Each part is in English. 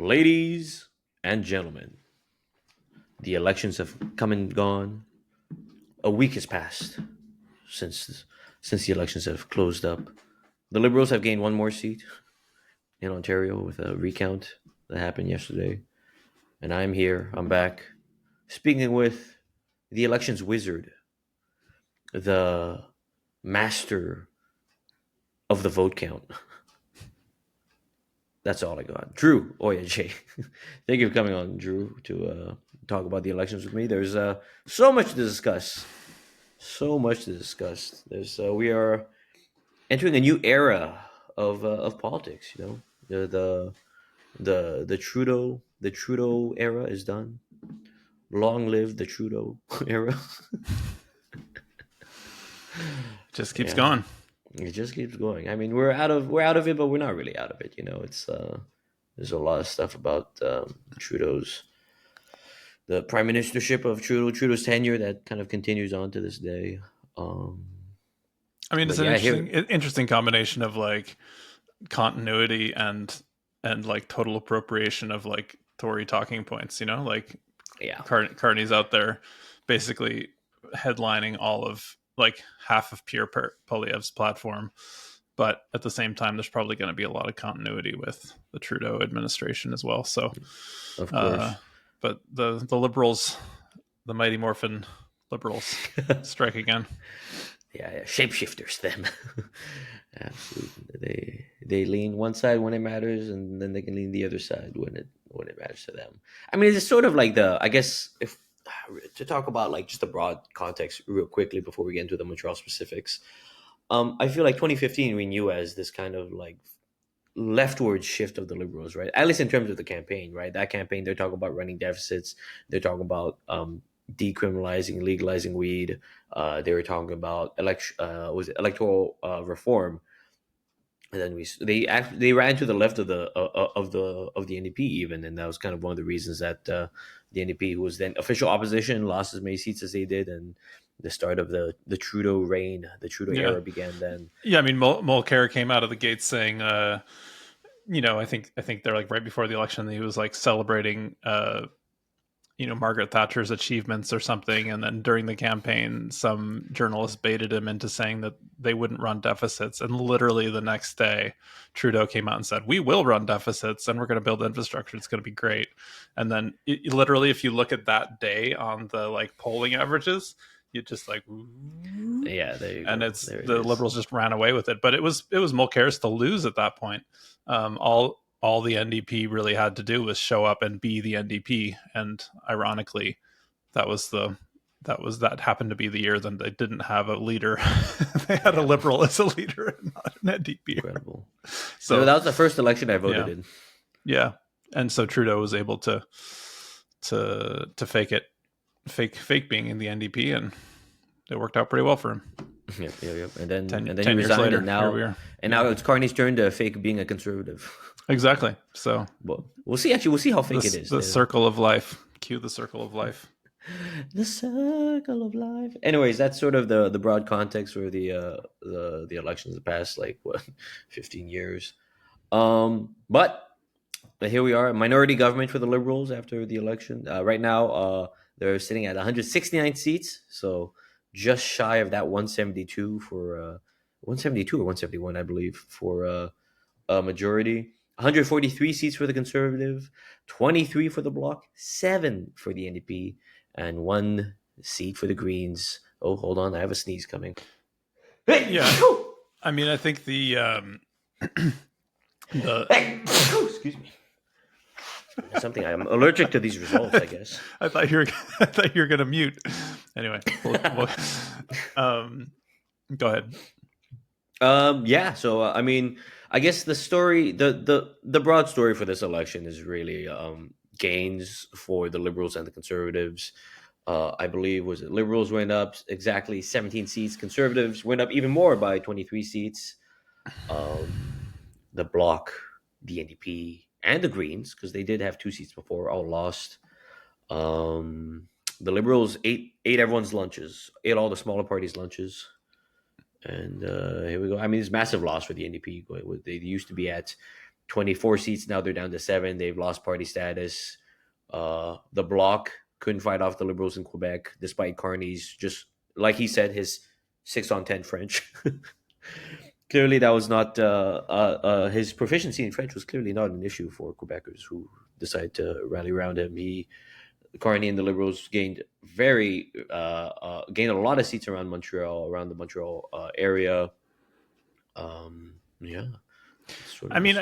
Ladies and gentlemen, the elections have come and gone. A week has passed since since the elections have closed up. The Liberals have gained one more seat in Ontario with a recount that happened yesterday. And I'm here, I'm back, speaking with the elections wizard, the master of the vote count. That's all I got. Drew Oya. Thank you for coming on, Drew, to talk about the elections with me. There's so much to discuss. So much to discuss. There's we are entering a new era of politics. You know, the Trudeau era is done. Long live the Trudeau era. Just keeps Yeah, going. it just keeps going. I mean, we're out of it, but we're not really out of it. You know, it's there's a lot of stuff about Trudeau's the prime ministership of Trudeau's tenure that kind of continues on to this day. Um, I mean, but it's an yeah, here, interesting combination of like continuity and like total appropriation of like Tory talking points. You know, like yeah, Carney's out there basically headlining all of like half of Pierre Poilievre's platform. But at the same time, there's probably going to be a lot of continuity with the Trudeau administration as well. So, of uh, course. but the Liberals, the Mighty Morphin Liberals, strike again. Yeah, shapeshifters. Them, absolutely. They lean one side when it matters, and then they can lean the other side when it matters to them. I mean, it's sort of like the I guess if to talk about like just the broad context real quickly before we get into the Montreal specifics. I feel like 2015 we knew as this kind of like leftward shift of the Liberals, right? At least in terms of the campaign, right? That campaign, they're talking about running deficits. They're talking about decriminalizing, legalizing weed. They were talking about electoral reform. And then they ran to the left of the NDP even, and that was kind of one of the reasons that the NDP, who was then official opposition, lost as many seats as they did, and the start of the Trudeau reign, the Trudeau Yeah, era began then. yeah. I mean, Mulcair came out of the gate saying, I think they're like right before the election, he was like celebrating Margaret Thatcher's achievements or something. And then during the campaign, some journalist baited him into saying that they wouldn't run deficits. And literally the next day, Trudeau came out and said, "We will run deficits and we're going to build infrastructure. It's going to be great." And then literally, if you look at that day on the like polling averages, you just like, Yeah, there you and go. it's There it the is. Liberals just ran away with it. But it was Mulcair's to lose at that point. All the NDP really had to do was show up and be the NDP, and ironically, that happened to be the year that they didn't have a leader. They had a Yeah, Liberal as a leader and not an NDP. incredible. So So that was the first election I voted yeah, in. yeah, and so Trudeau was able to fake being in the NDP, and it worked out pretty well for him. Yep, yep, yep. And then he 10 years resigned, later, and here we now are. and Yeah, now it's Carney's turn to fake being a conservative. exactly. So But we'll see. Actually, we'll see how fake it is. the circle of life. Cue the circle of life. The circle of life. Anyways, that's sort of the broad context for the elections the past like what 15 years. But here we are, minority government for the Liberals after the election. Right now, they're sitting at 169 seats, so just shy of that 172 for 172 or 171, I believe, for a majority. 143 seats for the Conservative, 23 for the Bloc, 7 for the NDP, and 1 seat for the Greens. Oh, hold on, I have a sneeze coming. Yeah, I mean, I think the Excuse me. Something I'm allergic to these results, I guess. I thought you were I thought you were gonna mute. Anyway, um, go ahead. Yeah. So I mean, I guess the story, the broad story for this election is really gains for the Liberals and the Conservatives. I believe was it Liberals went up exactly 17 seats. Conservatives went up even more by 23 seats. The Bloc, the NDP, and the Greens, because they did have 2 seats before, all lost. The Liberals ate everyone's lunches, ate all the smaller parties' lunches. And here we go. I mean, it's massive loss for the NDP. They used to be at 24 seats. Now they're down to 7. They've lost party status. The Bloc couldn't fight off the Liberals in Quebec, despite Carney's, just like he said, his 6 on 10 French. Clearly, that was not his proficiency in French was clearly not an issue for Quebecers who decided to rally around him. Carney and the Liberals gained a lot of seats around Montreal, around the Montreal area. Yeah, I mean,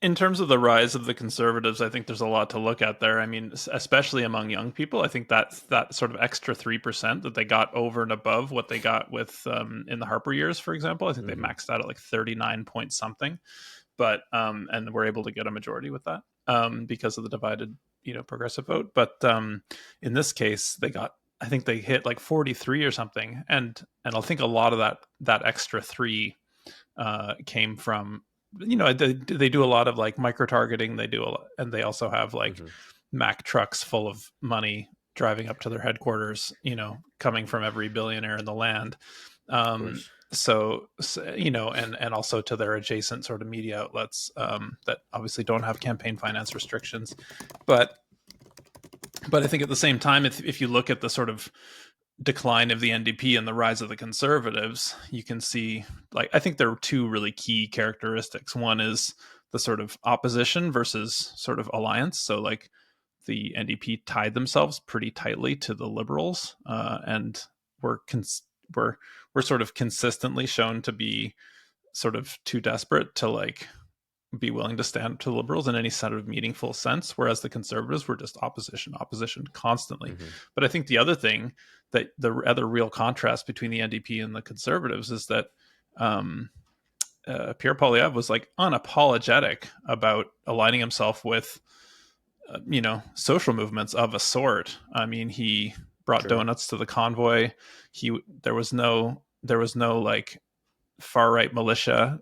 in terms of the rise of the Conservatives, I think there's a lot to look at there. I mean, especially among young people, I think that sort of extra 3% that they got over and above what they got with in the Harper years, for example. I think they maxed out at like 39 point something, but and were able to get a majority with that because of the divided, progressive vote. But in this case, I think they hit like 43 or something, and I think a lot of that extra 3 came from, they do a lot of like micro targeting. They do a lot, and they also have like Mack trucks full of money driving up to their headquarters, coming from every billionaire in the land. So and also to their adjacent sort of media outlets that obviously don't have campaign finance restrictions. But I think at the same time, if you look at the sort of decline of the NDP and the rise of the Conservatives, you can see, like, I think there are 2 really key characteristics. One is the sort of opposition versus sort of alliance. So like the NDP tied themselves pretty tightly to the Liberals, and were sort of consistently shown to be sort of too desperate to like be willing to stand to the Liberals in any sort of meaningful sense, whereas the Conservatives were just opposition constantly. But I think the other thing, that the other real contrast between the NDP and the Conservatives, is that Pierre Poilievre was like unapologetic about aligning himself with social movements of a sort. I mean, he brought donuts to the convoy. There was no like far right militia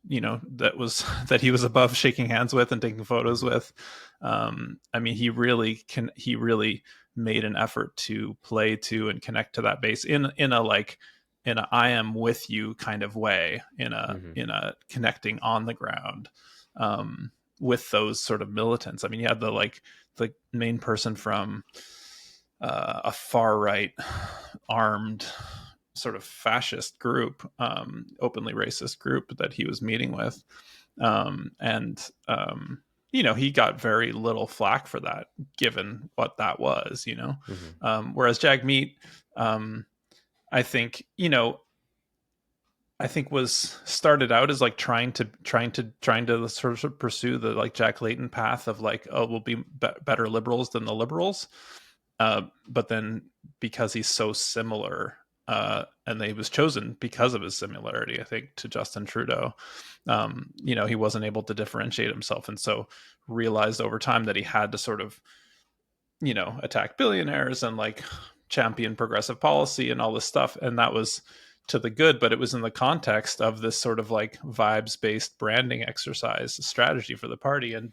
that he was above shaking hands with and taking photos with. I mean, he really made an effort to play to and connect to that base in a I am with you kind of way, in a connecting on the ground with those sort of militants. I mean, you had the main person from a far right armed sort of fascist group, openly racist group that he was meeting with. He got very little flack for that, given what that was, whereas Jagmeet, I think was started out as like trying to sort of pursue the like Jack Layton path of like, oh, we'll be better liberals than the liberals. But then, because he's so similar, and he was chosen because of his similarity, I think, to Justin Trudeau, he wasn't able to differentiate himself, and so realized over time that he had to sort of, attack billionaires and like champion progressive policy and all this stuff. And that was to the good, but it was in the context of this sort of like vibes-based branding exercise strategy for the party, and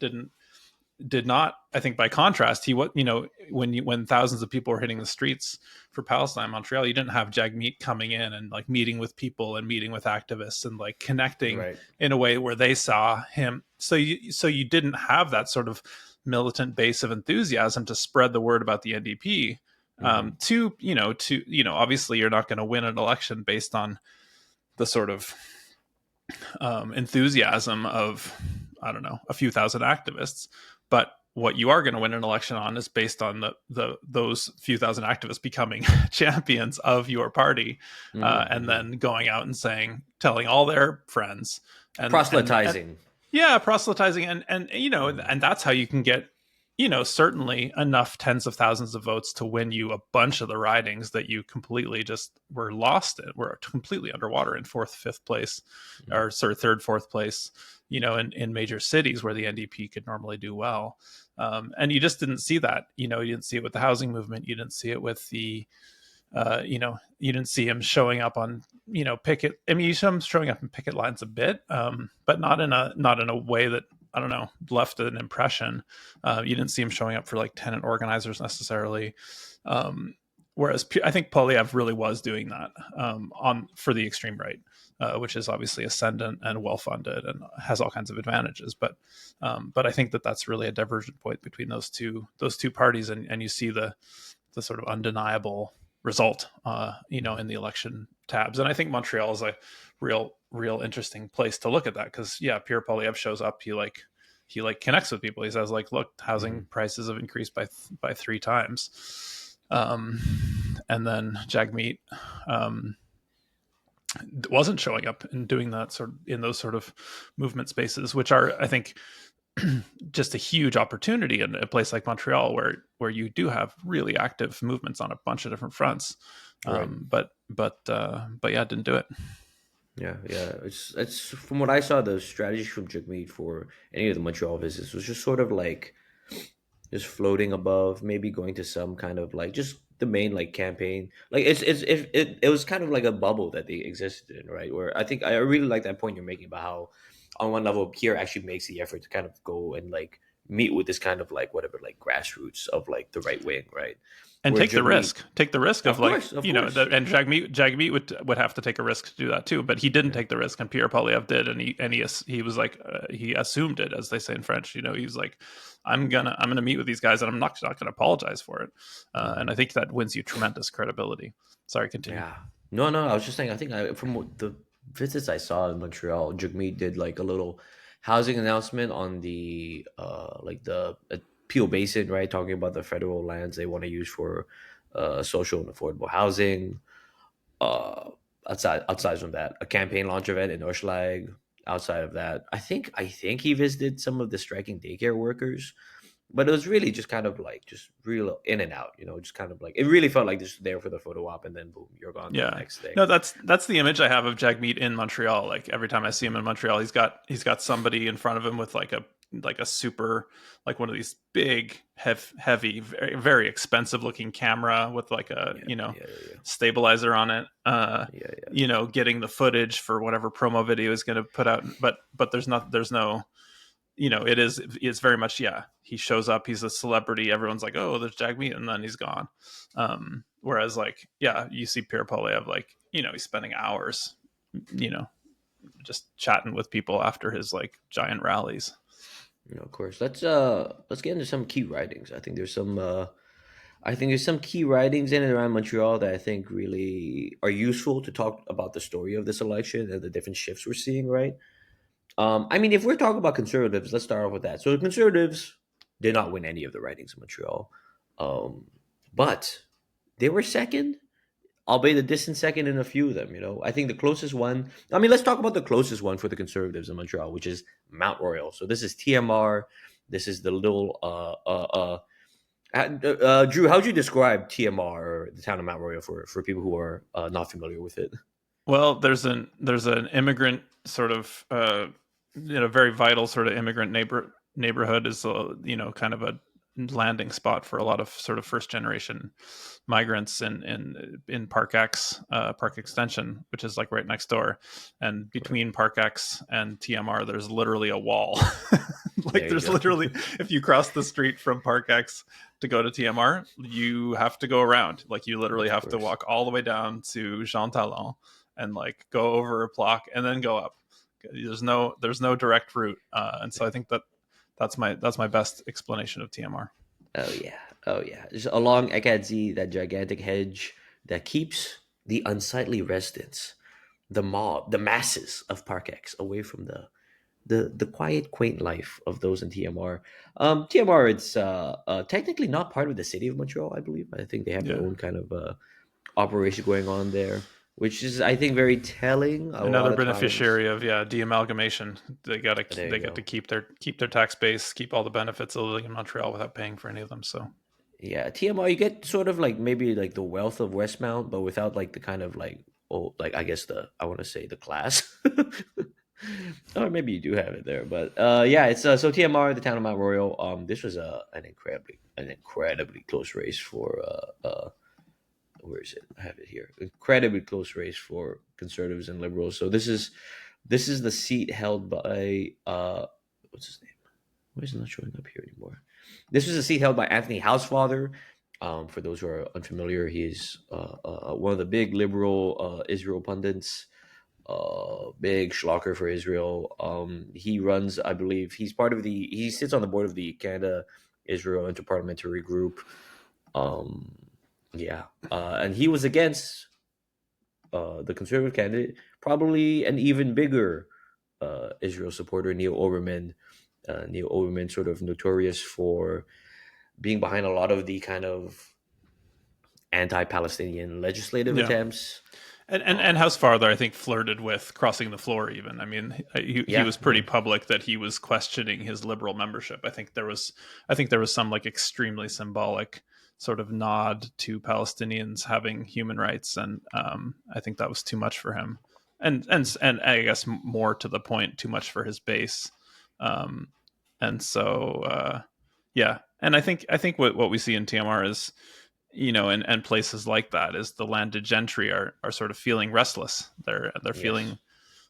did not, I think, by contrast, when thousands of people were hitting the streets for Palestine, Montreal, you didn't have Jagmeet coming in and like meeting with people and meeting with activists and like connecting in a way where they saw him. So you didn't have that sort of militant base of enthusiasm to spread the word about the NDP. Obviously you're not going to win an election based on the sort of enthusiasm of, I don't know, a few thousand activists. But what you are going to win an election on is based on those few thousand activists becoming champions of your party, and then going out and telling all their friends, and proselytizing. Proselytizing, and that's how you can get, certainly enough tens of thousands of votes to win you a bunch of the ridings that you completely just were lost in, were completely underwater in fourth, fifth place, or sort of third, fourth place, in major cities where the NDP could normally do well. And you just didn't see that. You didn't see it with the housing movement. You didn't see it with the, you didn't see him showing up on, picket. I mean, you saw him showing up in picket lines a bit, but not in a way that, I don't know, left an impression. You didn't see him showing up for like tenant organizers necessarily. Whereas I think Polyev really was doing that on for the extreme right, which is obviously ascendant and well funded and has all kinds of advantages. But I think that that's really a divergent point between those two parties, and you see the sort of undeniable result, in the election tabs. And I think Montreal is a real interesting place to look at that because yeah, Pierre Polyev shows up. He connects with people. He says like, look, housing Mhm. prices have increased by 3 times. And then Jagmeet wasn't showing up and doing that sort of in those sort of movement spaces, which are, I think, just a huge opportunity in a place like Montreal, where you do have really active movements on a bunch of different fronts. Right. But yeah, didn't do it. Yeah, yeah. It's from what I saw, the strategy from Jagmeet for any of the Montreal visits was just sort of like just floating above, maybe going to some kind of like just the main like campaign. Like it was kind of like a bubble that they existed in, right? Where I think I really like that point you're making about how on one level Pierre actually makes the effort to kind of go and like meet with this kind of like whatever like grassroots of like the right wing, right? And Where take the Jagmeet, risk. Take the risk of like, of course, and Jagmeet would have to take a risk to do that too. But he didn't yeah. take the risk, and Pierre Polyev did, and he was like, he assumed it, as they say in French. He's like, I'm gonna meet with these guys, and I'm not gonna apologize for it. And Mhm. I think that wins you tremendous credibility. Sorry, continue. Yeah. No, no, I was just saying, I think from the visits I saw in Montreal, Jagmeet did like a little housing announcement on the like the Peel Basin, right? Talking about the federal lands they want to use for social and affordable housing. Uh outside from that, a campaign launch event in Urschlag. Outside of that, I think he visited some of the striking daycare workers, but it was really just kind of like just real in and out, just kind of like it really felt like just there for the photo op and then boom, you're gone to the Yeah. next thing. No, that's the image I have of Jagmeet in Montreal. Like every time I see him in Montreal, he's got somebody in front of him with like a super, like one of these big heavy very, very expensive looking camera with like a Yeah, yeah, yeah, stabilizer on it, yeah, yeah. getting the footage for whatever promo video is going to put out. But there's no, it's very much, yeah, he shows up, he's a celebrity, everyone's like, oh, there's Jagmeet, and then he's gone. Whereas like, yeah, you see Pierre Polyev, like, he's spending hours, you know just chatting with people after his like giant rallies. Of course. Let's get into some key writings. I think there's some key writings in and around Montreal that I think really are useful to talk about the story of this election and the different shifts we're seeing, right? I mean, if we're talking about conservatives, let's start off with that. So the conservatives did not win any of the writings in Montreal, um, but they were second, albeit a distant second in a few of them. I think the closest one. I mean, let's talk about the closest one for the conservatives in Montreal, which is Mount Royal. So this is TMR. This is the little. Drew, how would you describe TMR or the town of Mount Royal for people who are not familiar with it? Well, there's an immigrant sort of, very vital sort of immigrant neighborhood, is kind of a landing spot for a lot of sort of first generation migrants in Park X, Park Extension, which is like right next door. And Right. between Park X and TMR, there's literally a wall. Like There you there's go. literally, if you cross the street from Park X to go to TMR, you have to go around. Like you literally Of have to course. walk all the way down to Jean Talon and like go over a block and then go up. There's no direct route, and so I think that's my best explanation of TMR. Oh yeah. Oh yeah. Just along Ekadzi, that gigantic hedge that keeps the unsightly residents, the mob, the masses of Park X away from the quiet, quaint life of those in TMR. TMR, it's technically not part of the city of Montreal, I believe. I think they have their Yeah, own kind of operation going on there, which is, I think, very telling. A lot another of times, beneficiary of, yeah, de-amalgamation. there you They get go. to keep their tax base, keep all the benefits of living in Montreal without paying for any of them. So Yeah, TMR, you get sort of like maybe like the wealth of Westmount, but without like the kind of like, oh, like I guess I want to say the class. Or maybe you do have it there, but yeah, it's so TMR, the town of Mount Royal. This was an incredibly close race for where is it? I have it here. Incredibly close race for conservatives and liberals. So this is the seat held by what's his name? Why is it not showing up here anymore? This was a seat held by Anthony Housefather. For those who are unfamiliar, he is one of the big liberal Israel pundits, big schlocker for Israel. He runs, I believe, he sits on the board of the Canada Israel Interparliamentary Group. Um, yeah, and he was against the conservative candidate, probably an even bigger Israel supporter, Neil Oberman. Neil Oberman, sort of notorious for being behind a lot of the kind of anti-Palestinian legislative Yeah. attempts. And House Farther, I think, flirted with crossing the floor. Even, I mean, he Yeah, was pretty yeah, public that he was questioning his liberal membership. I think there was some like extremely symbolic sort of nod to Palestinians having human rights, and I think that was too much for him, and I guess more to the point, too much for his base, um, and so yeah, and I think what we see in TMR is, and places like that, is the landed gentry are sort of feeling restless. They're yes. feeling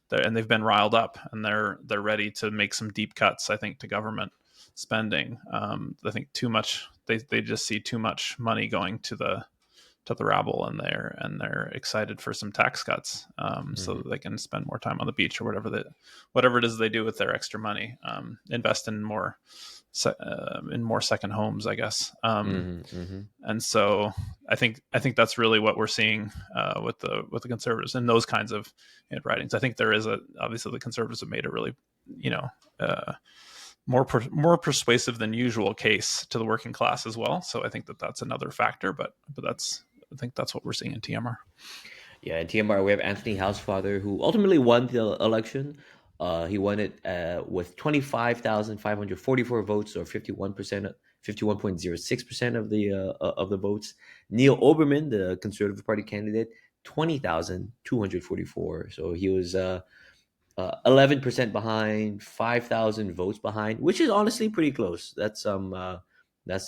and they've been riled up, and they're ready to make some deep cuts, I think, to government spending. I think too much. They just see too much money going to the rabble, and they're excited for some tax cuts, so Hmm. that they can spend more time on the beach or whatever it is they do with their extra money. Invest in more second homes, I guess. Hmm. Hmm. And so I think that's really what we're seeing with the conservatives in those kinds of writings. I think there is obviously the conservatives have made a really, you know uh, more persuasive than usual case to the working class as well. So I think that's another factor, but I think that's what we're seeing in TMR. Yeah, in TMR we have Anthony Housefather, who ultimately won the election. He won it with 25,544 votes, or 51%, 51.06% of the votes. Neil Oberman, the Conservative Party candidate, 20,244. So he was 11% behind, 5,000 votes behind, which is honestly pretty close. That's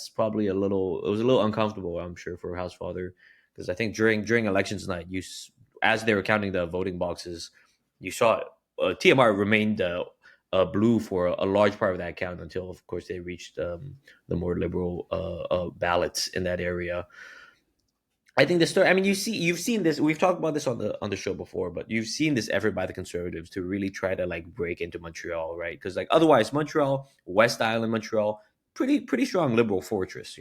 probably a little. It was a little uncomfortable, I'm sure, for Housefather, because I think during elections night, as they were counting the voting boxes, you saw TMR remained blue for a large part of that count until, of course, they reached the more liberal ballots in that area. I think the story. I mean, you've seen this. We've talked about this on the show before, but you've seen this effort by the conservatives to really try to like break into Montreal, right? Because like otherwise, Montreal, West Island, Montreal, pretty strong liberal fortress.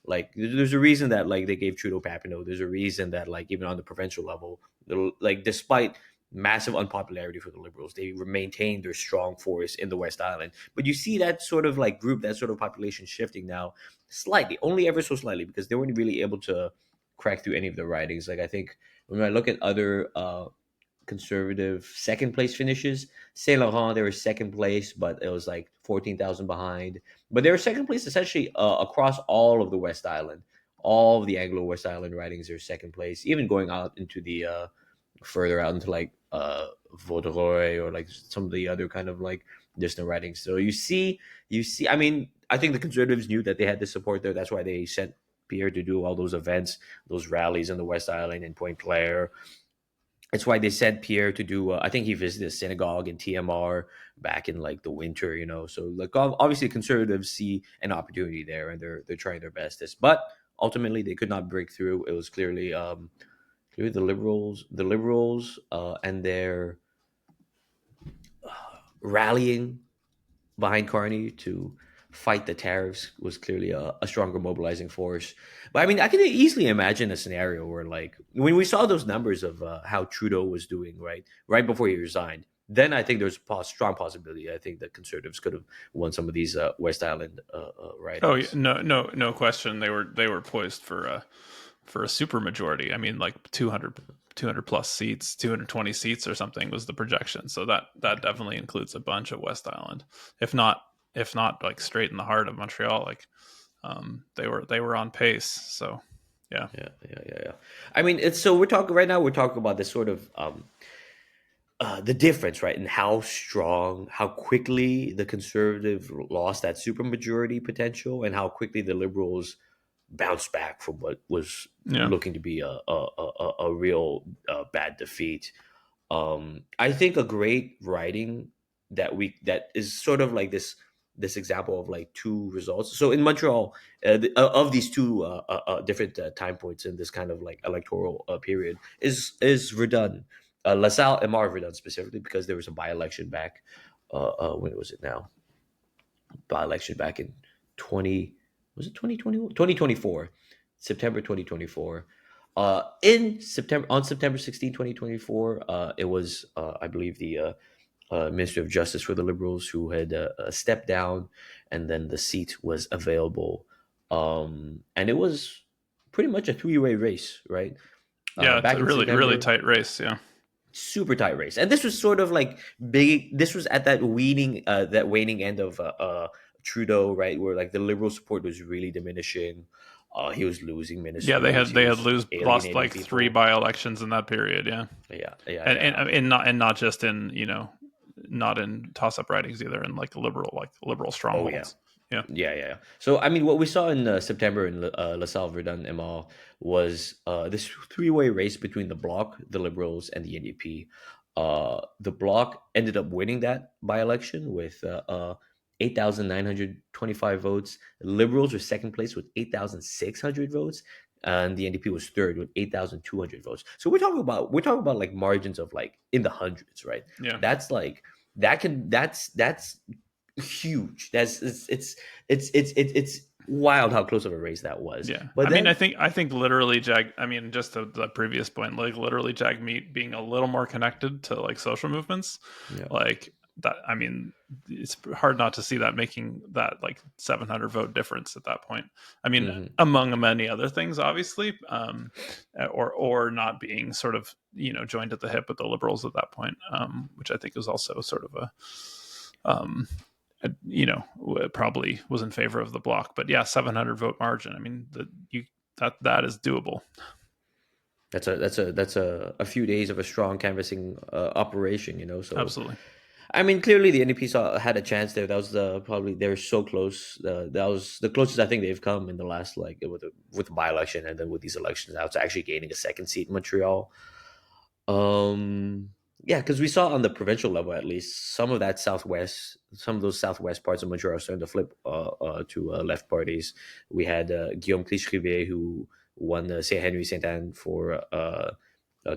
Like there's a reason that like they gave Trudeau Papineau. There's a reason that like even on the provincial level, like despite massive unpopularity for the liberals, they maintained their strong force in the West Island. But you see that sort of like group, that sort of population shifting now slightly, only ever so slightly, because they weren't really able to crack through any of the writings. Like I think when I look at other conservative second place finishes, Saint Laurent they were second place, but it was like 14,000 behind. But they were second place essentially across all of the West Island. All of the Anglo West Island writings are second place, even going out into the further out into like Vaudreuil or like some of the other kind of like distant writings. So you see. I mean, I think the conservatives knew that they had the support there. That's why they sent Pierre to do all those events, those rallies in the West Island and Point Claire. It's why they sent Pierre to do. I think he visited a synagogue in TMR back in like the winter. So like obviously conservatives see an opportunity there, and they're trying their bestest. But ultimately, they could not break through. It was clearly the liberals, and their rallying behind Carney to fight the tariffs was clearly a stronger mobilizing force. But I mean, I can easily imagine a scenario where, like, when we saw those numbers of how Trudeau was doing right before he resigned, then I think there's a strong possibility. I think that conservatives could have won some of these West Island Oh yeah, ridings. no question. They were poised for a super majority. I mean, like 200 plus seats, 220 seats or something was the projection. So that definitely includes a bunch of West Island, if not like straight in the heart of Montreal. Like they were on pace. So yeah. Yeah, yeah, yeah, yeah. I mean, it's so we're talking right now. We're talking about this sort of the difference, right, in how strong, how quickly the conservative lost that supermajority potential, and how quickly the liberals bounced back from what was Yeah. looking to be a real bad defeat. I think a great writing that is sort of like this. this example of like two results. So in Montreal, of these two different time points in this kind of like electoral period is Verdun, LaSalle and Mar Verdun specifically, because there was a by election back. When was it now? By election back in 20, was it 2021, 2024, September 2024. In September, on September 16, 2024, it was I believe the Minister of Justice for the Liberals who had stepped down, and then the seat was available, and it was pretty much a three-way race, right? Yeah, it's Back a in really really September, tight race. Yeah, super tight race, and this was sort of like big. This was at that waning end of Trudeau, right, where like the Liberal support was really diminishing. He was losing yeah. ministries. He They had was lost alienating like three people. by elections in that period. Yeah, Yeah, yeah, and yeah. not just in not in toss up ridings either, in like liberal Oh yeah. strongholds. Yeah, Yeah, yeah, yeah. So, I mean, what we saw in September in LaSalle, Verdun, ML was this three-way race between the Bloc, the Liberals, and the NDP. The Bloc ended up winning that by-election with 8,925 votes. The Liberals were second place with 8,600 votes, and the NDP was third with 8,200 votes. So we're talking about like margins of like in the hundreds, right? yeah. That's like that's huge. It's wild how close of a race that was. Yeah, But I mean, then, I think literally Jag. I mean, just to the previous point, like literally Jag Meat being a little more connected to like social movements, yeah, like that. I mean, it's hard not to see that making that like 700 vote difference at that point. I mean, hmm among many other things, obviously, or not being sort of joined at the hip with the liberals at that point, which I think is also sort of a probably was in favor of the block. But yeah, 700 vote margin. I mean, that is doable. that's a few days of a strong canvassing operation. So Absolutely. I mean, clearly the NDP had a chance there. That was probably they're so close. That was the closest I think they've come in the last like with the by election and then with these elections now to actually gaining a second seat in Montreal. Um, yeah, because we saw on the provincial level at least some of those southwest parts of Montreal are starting to flip to left parties. We had Guillaume Clich-Rivière who won Saint Henry Saint Anne for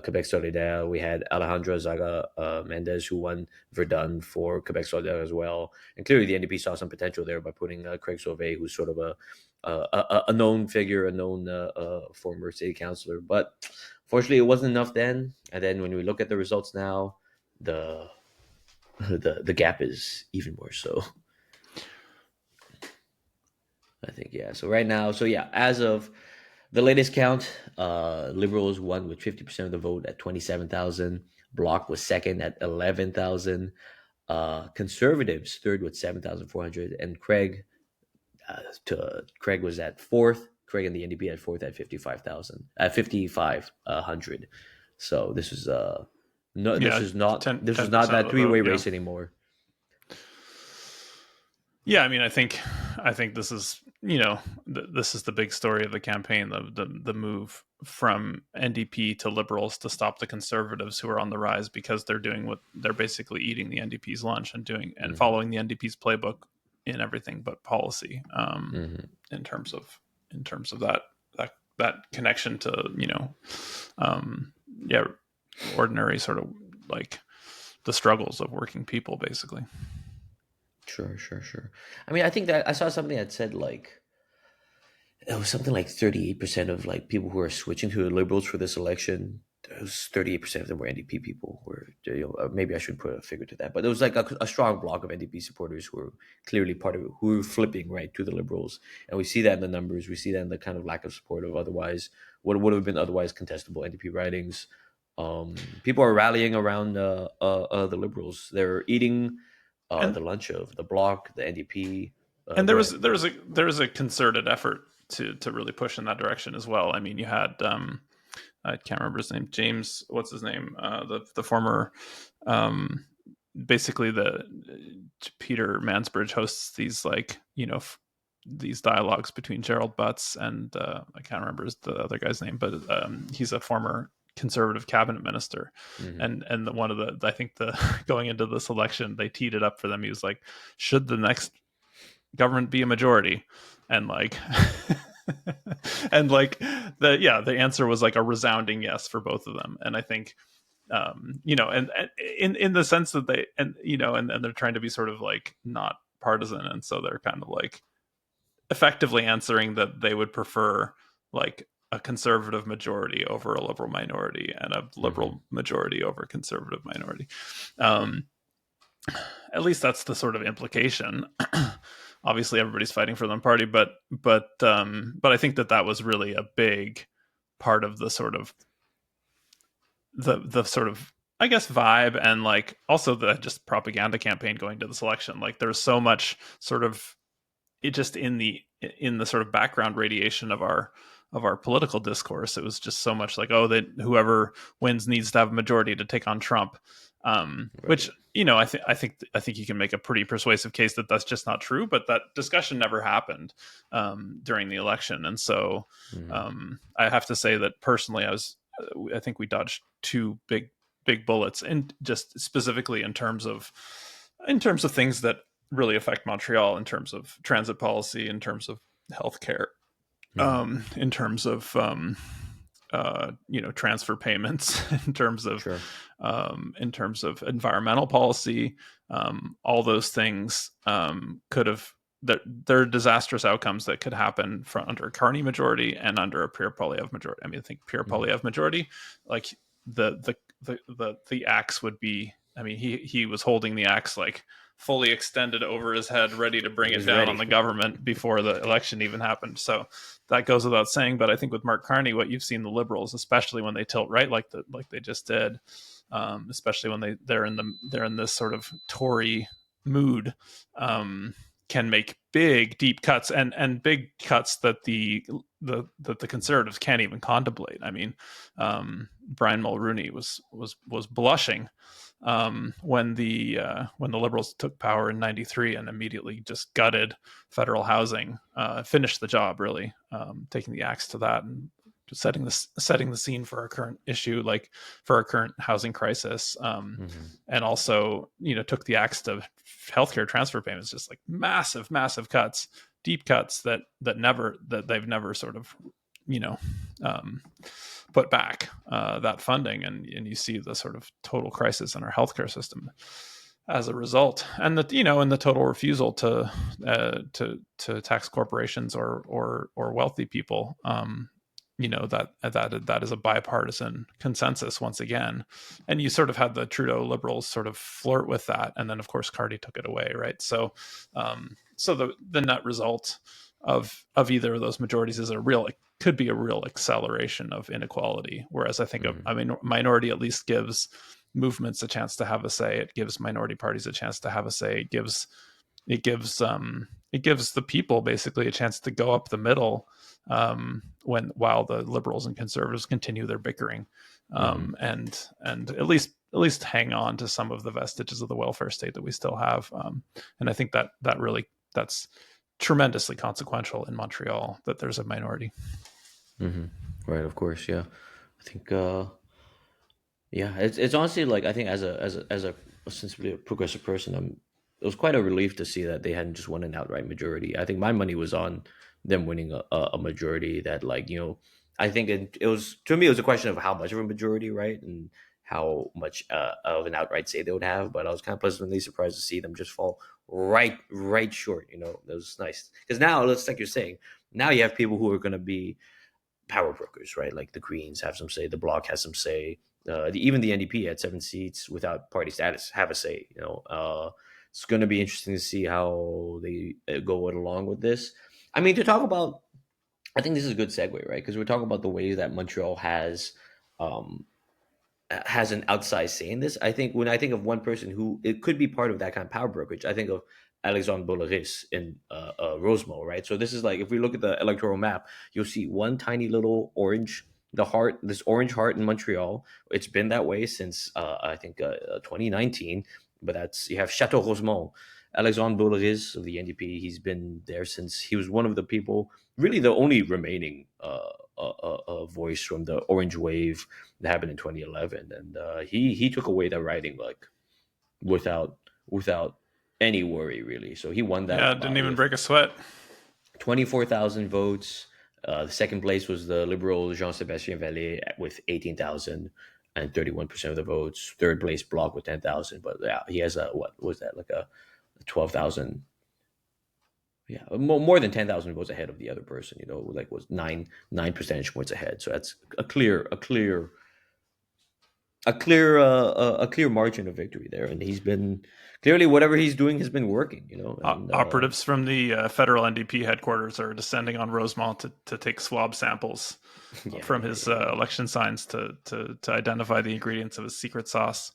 Quebec Solidaire. We had Alejandro Zaga Mendez who won Verdun for Quebec Solidaire as well. And clearly the NDP saw some potential there by putting Craig Sauvé, who's sort of a known figure, a known former city councillor. But fortunately, it wasn't enough then. And then when we look at the results now, the the gap is even more so. I think yeah. So right now, so yeah, as of the latest count, Liberals won with 50% of the vote at 27,000. Bloc was second at 11,000. Conservatives third with 7,400, and Craig was at fourth. Craig and the NDP at fourth at 55,000 at 5,500. So this is no, this Yeah, is not 10 this is not 10% of that the three vote. way Yeah. race anymore. Yeah, I mean, I think this is this is the big story of the campaign, the move from NDP to Liberals to stop the Conservatives who are on the rise, because they're doing what they're basically eating the NDP's lunch and doing and hmm following the NDP's playbook in everything but policy, hmm in terms of that connection to um, yeah, ordinary sort of like the struggles of working people basically. Sure, sure, sure. I mean, I think that I saw something that said like it was something like 38% of like people who are switching to the Liberals for this election. It was 38% of them were NDP people. Maybe I should put a figure to that, but it was like a strong block of NDP supporters who were clearly part of it, who were flipping right to the Liberals, and we see that in the numbers. We see that in the kind of lack of support of otherwise what would have been otherwise contestable NDP ridings. People are rallying around the Liberals. They're eating And the lunch of the Bloc, the NDP. and Go ahead. there was a concerted effort to really push in that direction as well. I mean, you had I can't remember his name, James, what's his name, the former, um, basically the Peter Mansbridge hosts these like these dialogues between Gerald Butts and I can't remember the other guy's name, but he's a former conservative cabinet minister, hmm and one of the I think the going into this election they teed it up for them. He was like, should the next government be a majority? And like, and like the answer was like a resounding yes for both of them. And I think, and in the sense that they, and and they're trying to be sort of like not partisan, and so they're kind of like effectively answering that they would prefer like a conservative majority over a liberal minority, and a Mm-hmm. liberal majority over a conservative minority. Um, at least that's the sort of implication. Obviously, everybody's fighting for their party, but I think that was really a big part of the sort of the sort of, I guess, vibe, and like also the just propaganda campaign going to the election. Like there's so much sort of it just in the sort of background radiation of our political discourse. It was just so much like, oh, that whoever wins needs to have a majority to take on Trump, which Right. I think you can make a pretty persuasive case that that's just not true. But that discussion never happened during the election, and so Mm-hmm. I have to say that personally, I think we dodged two big bullets, and just specifically in terms of things that really affect Montreal, in terms of transit policy, in terms of healthcare, Mm-hmm. in terms of transfer payments, Sure. in terms of environmental policy. All those things could have that there are disastrous outcomes that could happen under a Carney majority and under a Pierre Poilievre majority. I mean, I think Pierre Mm-hmm. Poilievre majority, like the axe would be. I mean, he was holding the axe like fully extended over his head, ready to bring He it was down on ready. the government before the election even happened. So that goes without saying. But I think with Mark Carney, what you've seen the Liberals, especially when they tilt right, like they just did, especially when they're in this sort of Tory mood, can make big deep cuts, and big cuts that the conservatives can't even contemplate. I mean, Brian Mulroney was blushing when the Liberals took power in '93 and immediately just gutted federal housing, finished the job really, taking the axe to that and setting the scene for our current issue, like for our current housing crisis, Mm-hmm. and also took the axe to healthcare transfer payments, just like massive cuts, deep cuts that they've never sort of you know um, put back that funding, and you see the sort of total crisis in our healthcare system as a result, and the total refusal to tax corporations or wealthy people. That is a bipartisan consensus once again, and you sort of had the Trudeau Liberals sort of flirt with that, and then of course Carney took it away, right? So the net result of either of those majorities is could be a real acceleration of inequality. Whereas I think Mm-hmm. minority at least gives movements a chance to have a say. It gives minority parties a chance to have a say. It gives the people basically a chance to go up the middle, while the liberals and conservatives continue their bickering, Mm-hmm. and at least hang on to some of the vestiges of the welfare state that we still have. And I think that's tremendously consequential in Montreal, that there's a minority. Mm-hmm. Right. Of course. Yeah. I think. Yeah. It's honestly like I think as a ostensibly a progressive person, it was quite a relief to see that they hadn't just won an outright majority. I think my money was on them winning a majority that I think it was to me it was a question of how much of a majority, right, and how much of an outright say they would have. But I was kind of pleasantly surprised to see them just fall right short. That was nice because now, let's like you're saying, now you have people who are going to be power brokers, right? Like the Greens have some say, the Bloc has some say, even the NDP had 7 seats without party status have a say. It's going to be interesting to see how they go along with this. I mean, to talk about, I think this is a good segue, right? Because we're talking about the way that Montreal um, has an outsized say in this. I think when I think of one person who it could be part of that kind of power brokerage, I think of Alexandre Boulris in Rosemont, right? So this is like if we look at the electoral map, you'll see one tiny little orange, this orange heart in Montreal. It's been that way since I think 2019. But that's you have Chateau Rosemont. Alexandre Boulris of the NDP. He's been there since he was one of the people, really the only remaining voice from the Orange Wave that happened in 2011, and he took away that riding like without any worry really. So he won Yeah, that didn't even with break a sweat. 24,000 votes. The second place was the Liberal Jean-Sébastien Vallée with 18,000 and 31% of the votes. Third place Bloc with 10,000. But yeah, he has a, what was that, like a 12,000, yeah, more than 10,000 votes ahead of the other person, like was nine percentage points ahead. So that's a clear margin of victory there. And he's been, clearly whatever he's doing has been working, and Operatives from the federal NDP headquarters are descending on Rosemont to take swab samples yeah, from yeah, his yeah. election signs to identify the ingredients of his secret sauce.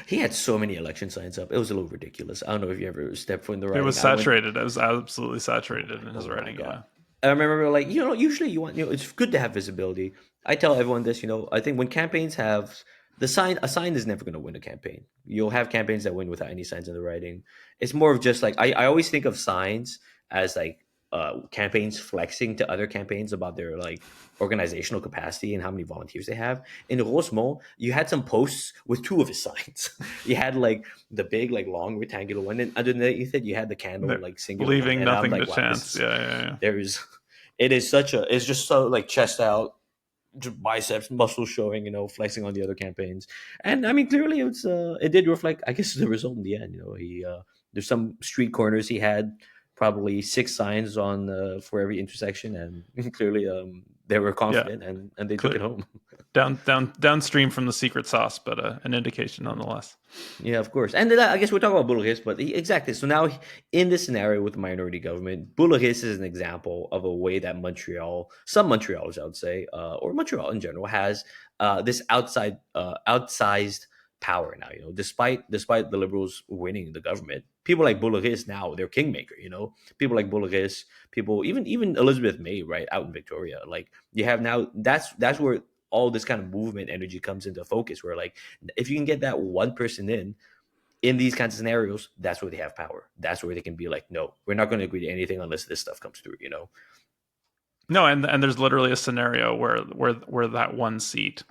He had so many election signs up. It was a little ridiculous. I don't know if you ever stepped foot in the It was riding. I went, saturated. It was absolutely oh saturated my, in his oh my writing. god. Yeah, I remember like, usually it's good to have visibility. I tell everyone this, I think when campaigns have a sign is never going to win a campaign. You'll have campaigns that win without any signs in the writing. It's more of just like, I always think of signs as like campaigns flexing to other campaigns about their like organizational capacity and how many volunteers they have. In Rosemont, you had some posts with two of his signs. You had like the big, like long rectangular one, and underneath it, you had the candle, they're like singular one. leaving And I'm nothing to like, wow, chance. Yeah, yeah, yeah. there's, it's just so like chest out, biceps, muscles showing, flexing on the other campaigns. And I mean, clearly it did reflect, I guess, the result in the end. There's some street corners he had probably six signs on for every intersection, and clearly they were Yeah, confident and they took clear it home. downstream from the secret sauce, but an indication nonetheless. Yeah, of course. And then I guess we're talking about Boulogis, but exactly. So now, in this scenario with the minority government, Boulogis is an example of a way that some Montrealers, I would say, or Montreal in general, has this outsized power now. Despite the Liberals winning the government, people like Boulogis now, they're kingmaker. People like Boulogis, people even Elizabeth May, right, out in Victoria. Like you have now, that's where all this kind of movement energy comes into focus. Where like if you can get that one person in these kinds of scenarios, that's where they have power. That's where they can be like, no, we're not going to agree to anything unless this stuff comes through. No, and there's literally a scenario where that one seat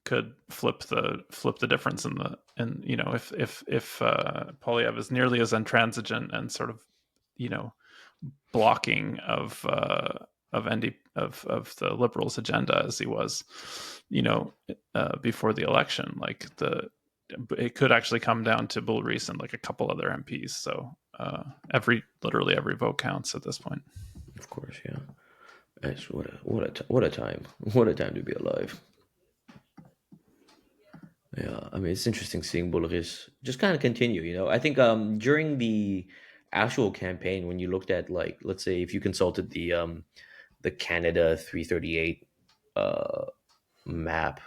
could flip the difference in the and if Polyev is nearly as intransigent and sort of you know blocking of ND of the Liberals' agenda as he was, before the election. Like it could actually come down to Bull Reese and like a couple other MPs. So literally every vote counts at this point. Of course, yeah. That's what a time. What a time to be alive. Yeah, I mean, it's interesting seeing Boulris just kind of continue. I think during the actual campaign, when you looked at like, let's say, if you consulted the Canada 338 uh, map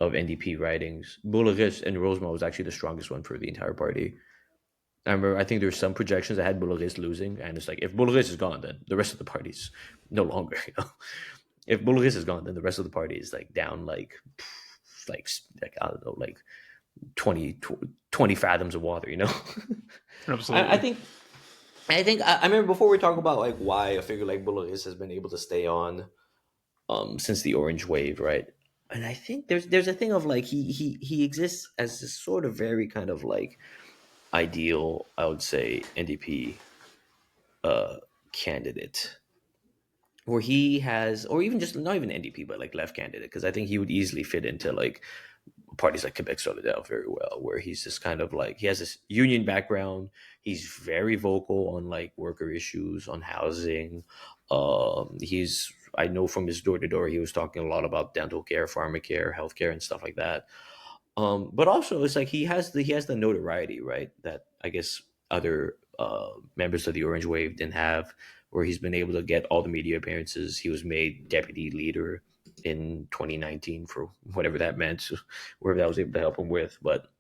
of NDP ridings, Boulris and Rosemont was actually the strongest one for the entire party. I remember, I think there's some projections that had Boulris losing, and it's like if Boulris is gone, then the rest of the party's no longer. If Boulris is gone, then the rest of the party is like down, like I don't know, like 20 fathoms of water. I, I Absolutely. think I remember before we talk about like why a figure like Boulris has been able to stay on since the Orange Wave, right? And I think there's a thing of like he exists as this sort of very kind of like ideal, I would say, NDP uh, candidate, where he has, or even just not even NDP, but like left candidate, because I think he would easily fit into like parties like Quebec Solidaire very well, where he's just kind of like he has this union background. He's very vocal on like worker issues, on housing. He's I know from his door to door, he was talking a lot about dental care, pharmacare, healthcare, and stuff like that. But also, it's like he has the notoriety, right? That I guess other members of the Orange Wave didn't have, where he's been able to get all the media appearances. He was made deputy leader in 2019 for whatever that meant, wherever that was able to help him with. But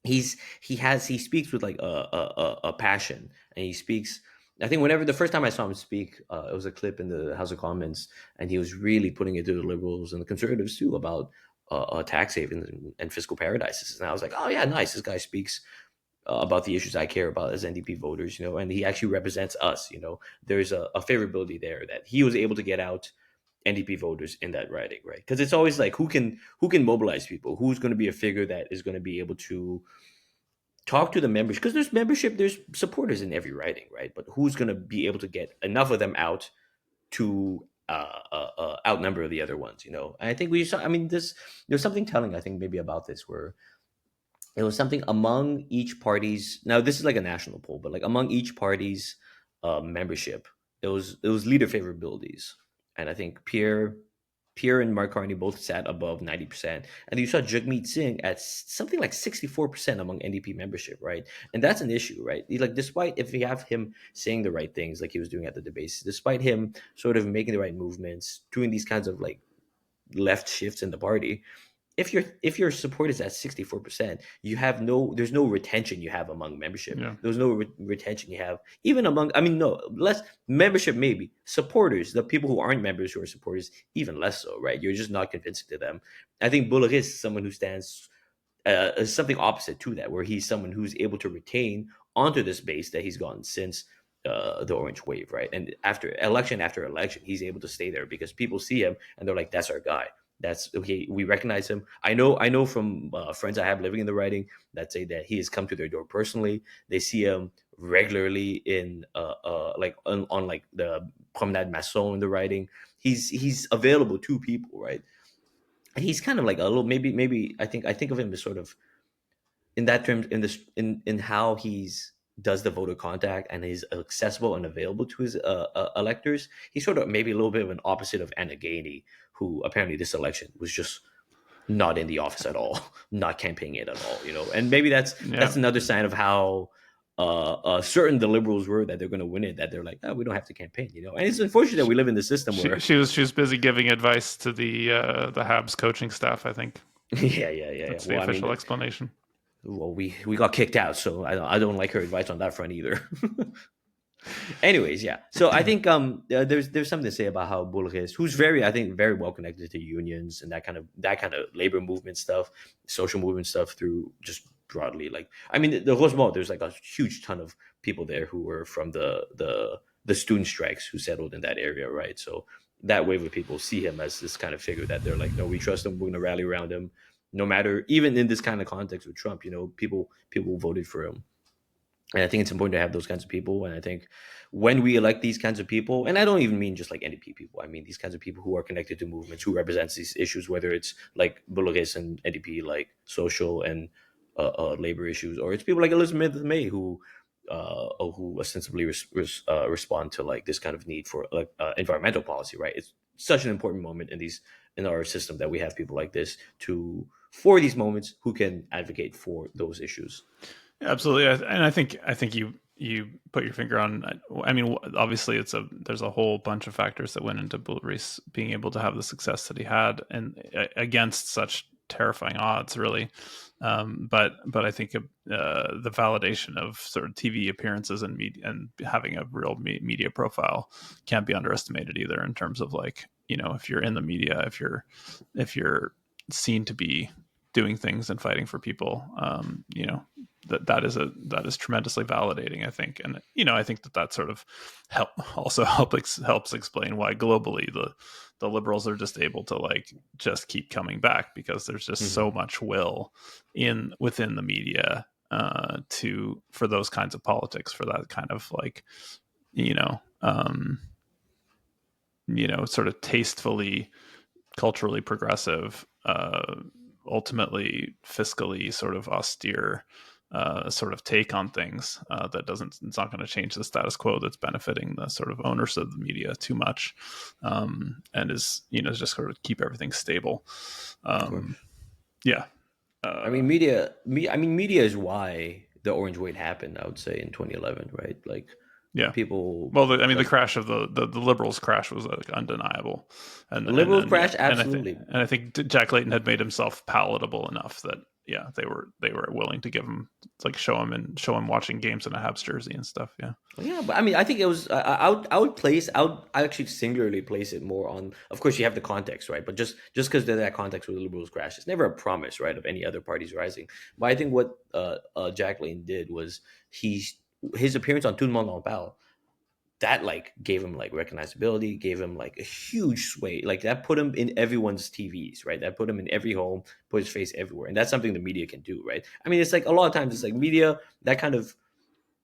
he speaks with like a passion, and he speaks. I think whenever the first time I saw him speak, it was a clip in the House of Commons, and he was really putting it to the Liberals and the Conservatives too about tax havens and fiscal paradises. And I was like, oh yeah, nice. This guy speaks about the issues I care about as NDP voters, and he actually represents us. There's a favorability there that he was able to get out NDP voters in that riding, right? Because it's always like who can mobilize people, who's going to be a figure that is going to be able to talk to the members, because there's membership, there's supporters in every riding, right? But who's going to be able to get enough of them out to outnumber the other ones, you know? And I think we saw. I mean, there's something telling, I think, maybe about this, where it was something among each party's. Now this is like a national poll, but like among each party's membership, it was leader favorabilities, and I think Pierre and Mark Carney both sat above 90%, and you saw Jagmeet Singh at something like 64% among NDP membership, right? And that's an issue, right? Like, despite if you have him saying the right things, like he was doing at the debates, despite him sort of making the right movements, doing these kinds of like left shifts in the party, if your support is at 64%, you have there's no retention you have among membership. Yeah. There's no retention you have even among, I mean, no, less membership, maybe supporters, the people who aren't members who are supporters, even less so, right? You're just not convincing to them. I think Bullock is someone who stands something opposite to that, where he's someone who's able to retain onto this base that he's gotten since the Orange Wave, right? And after election, he's able to stay there because people see him and they're like, "That's our guy. That's okay. We recognize him." I know from friends I have living in the riding that say that he has come to their door personally. They see him regularly in like on like the Promenade Masson in the riding. He's available to people, right? And he's kind of like a little, maybe I think of him as sort of in that terms, in this in how he's does the voter contact and he's accessible and available to his electors. He's sort of maybe a little bit of an opposite of Anna Gainey, who apparently this election was just not in the office at all, not campaigning it at all, you know. And maybe that's Yeah. another sign of how certain the liberals were that they're going to win it, that they're like, oh, we don't have to campaign, you know. And it's unfortunate that we live in the system She, where she was busy giving advice to the Habs coaching staff. I think yeah. that's the Well, I official mean, explanation. well, we got kicked out, so I don't like her advice on that front either. Anyways, yeah. So I think there's something to say about how Bullock is, who's very, I think, very well connected to unions and that kind of labor movement stuff, social movement stuff, through just broadly. Like, I mean, the Rosemont, there's like a huge ton of people there who were from the student strikes who settled in that area, right? So that wave of people see him as this kind of figure that they're like, no, we trust him. We're going to rally around him, no matter, even in this kind of context with Trump. You know, people voted for him. And I think it's important to have those kinds of people. And I think when we elect these kinds of people, and I don't even mean just like NDP people, I mean these kinds of people who are connected to movements, who represents these issues, whether it's like Bulages and NDP, like social and labor issues, or it's people like Elizabeth May who ostensibly respond to like this kind of need for like environmental policy, right? It's such an important moment in our system that we have people like this for these moments who can advocate for those issues. Yeah, absolutely, and I think you put your finger on. I mean, obviously, there's a whole bunch of factors that went into Reese being able to have the success that he had, and against such terrifying odds, really. But I think the validation of sort of TV appearances and media and having a real media profile can't be underestimated either. In terms of like, if you're in the media, if you're seen to be doing things and fighting for people, that is tremendously validating, I think. And I think that sort of helps explain why globally the liberals are just able to like just keep coming back, because there's just Mm-hmm. so much will within the media for those kinds of politics, for that kind of like you know um sort of tastefully culturally progressive, ultimately fiscally sort of austere sort of take on things it's not going to change the status quo, that's benefiting the sort of owners of the media too much, and is just sort of keep everything stable. Of course. Yeah. I mean, uh, media is why the Orange Wave happened. I would say in 2011, right? Like yeah. people, Well, the like crash of the liberals' crash was like undeniable, and and liberals and yeah, crash, and I think absolutely. and I think Jack Layton had made himself palatable enough that yeah, they were willing to give him, like, show him watching games in a Habs jersey and stuff. Yeah, Yeah, but I mean, I think it was. I actually singularly place it more on. Of course, you have the context, right? But just because there's that context where the liberals crash, it's never a promise, right, of any other parties rising. But I think what Jack Layton did was his appearance on Tout le monde en parle. that like gave him like recognizability, gave him like a huge sway. Like that put him in everyone's TVs, right? That put him in every home, put his face everywhere. And that's something the media can do, right? I mean, it's like a lot of times it's like media that kind of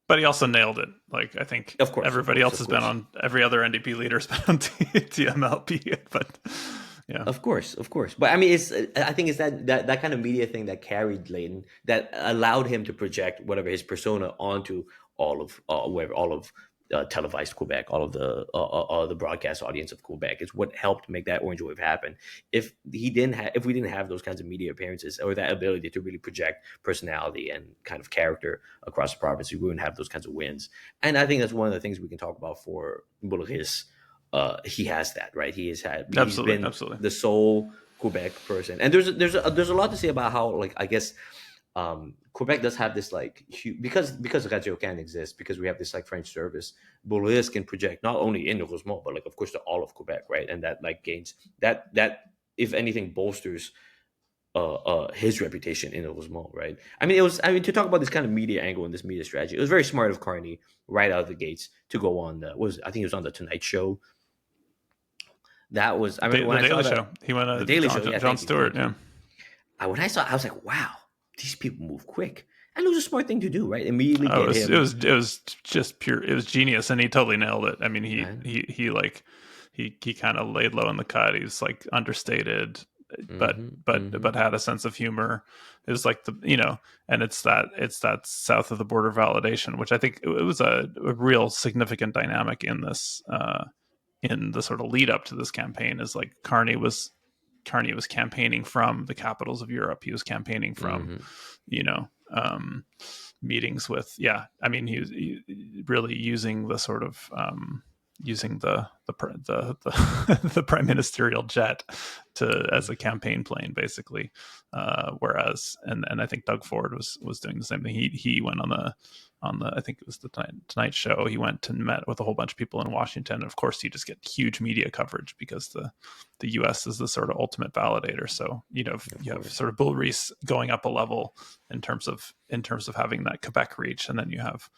But he also nailed it. Like I think of course, of everybody course, else of has been course. on, every other NDP leader's been on TMLP, but yeah, Of course, of course. But I mean, it's I think it's that kind of media thing that carried Layton, that allowed him to project whatever his persona onto all of televised Quebec, all of the broadcast audience of Quebec. It's what helped make that orange wave happen. If we didn't have those kinds of media appearances or that ability to really project personality and kind of character across the province, we wouldn't have those kinds of wins. And I think that's one of the things we can talk about for Boulris. He has that, right. He's absolutely, been absolutely. the sole Quebec person, and there's a lot to say about how, like, I guess Quebec does have this like because Radio can exist, because we have this like French service. Boulris can project not only in Rosemont but like of course to all of Quebec, right, and that like gains that if anything bolsters his reputation in Rosemont, right? I mean to talk about this kind of media angle and this media strategy, it was very smart of Carney right out of the gates to go on I think it was on the Tonight Show. That was, I remember when The I saw Daily Show. that. He went The Daily Show, yeah, John thank you, Stewart. thank you. Yeah. When I saw, I was like, wow, these people move quick, and it was a smart thing to do, right? Immediately Oh, get him, it was just pure. It was genius, and he totally nailed it. I mean, right? he like he kind of laid low in the cut. He was like understated, Mm-hmm, mm-hmm, but had a sense of humor. It was like the and it's that south of the border validation, which I think it was a real significant dynamic in this in the sort of lead up to this campaign. Is like Carney was campaigning from the capitals of Europe. He was campaigning from, mm-hmm. you know, meetings with, yeah. I mean, he really using the sort of using the prime ministerial jet to as a campaign plane, basically. Whereas, and I think Doug Ford was doing the same thing. He went on the I think it was the Tonight Show. He went and met with a whole bunch of people in Washington. And of course, you just get huge media coverage because the U.S. is the sort of ultimate validator. So Of you have course, sort of Bill Reese going up a level in terms of having that Quebec reach, and then you have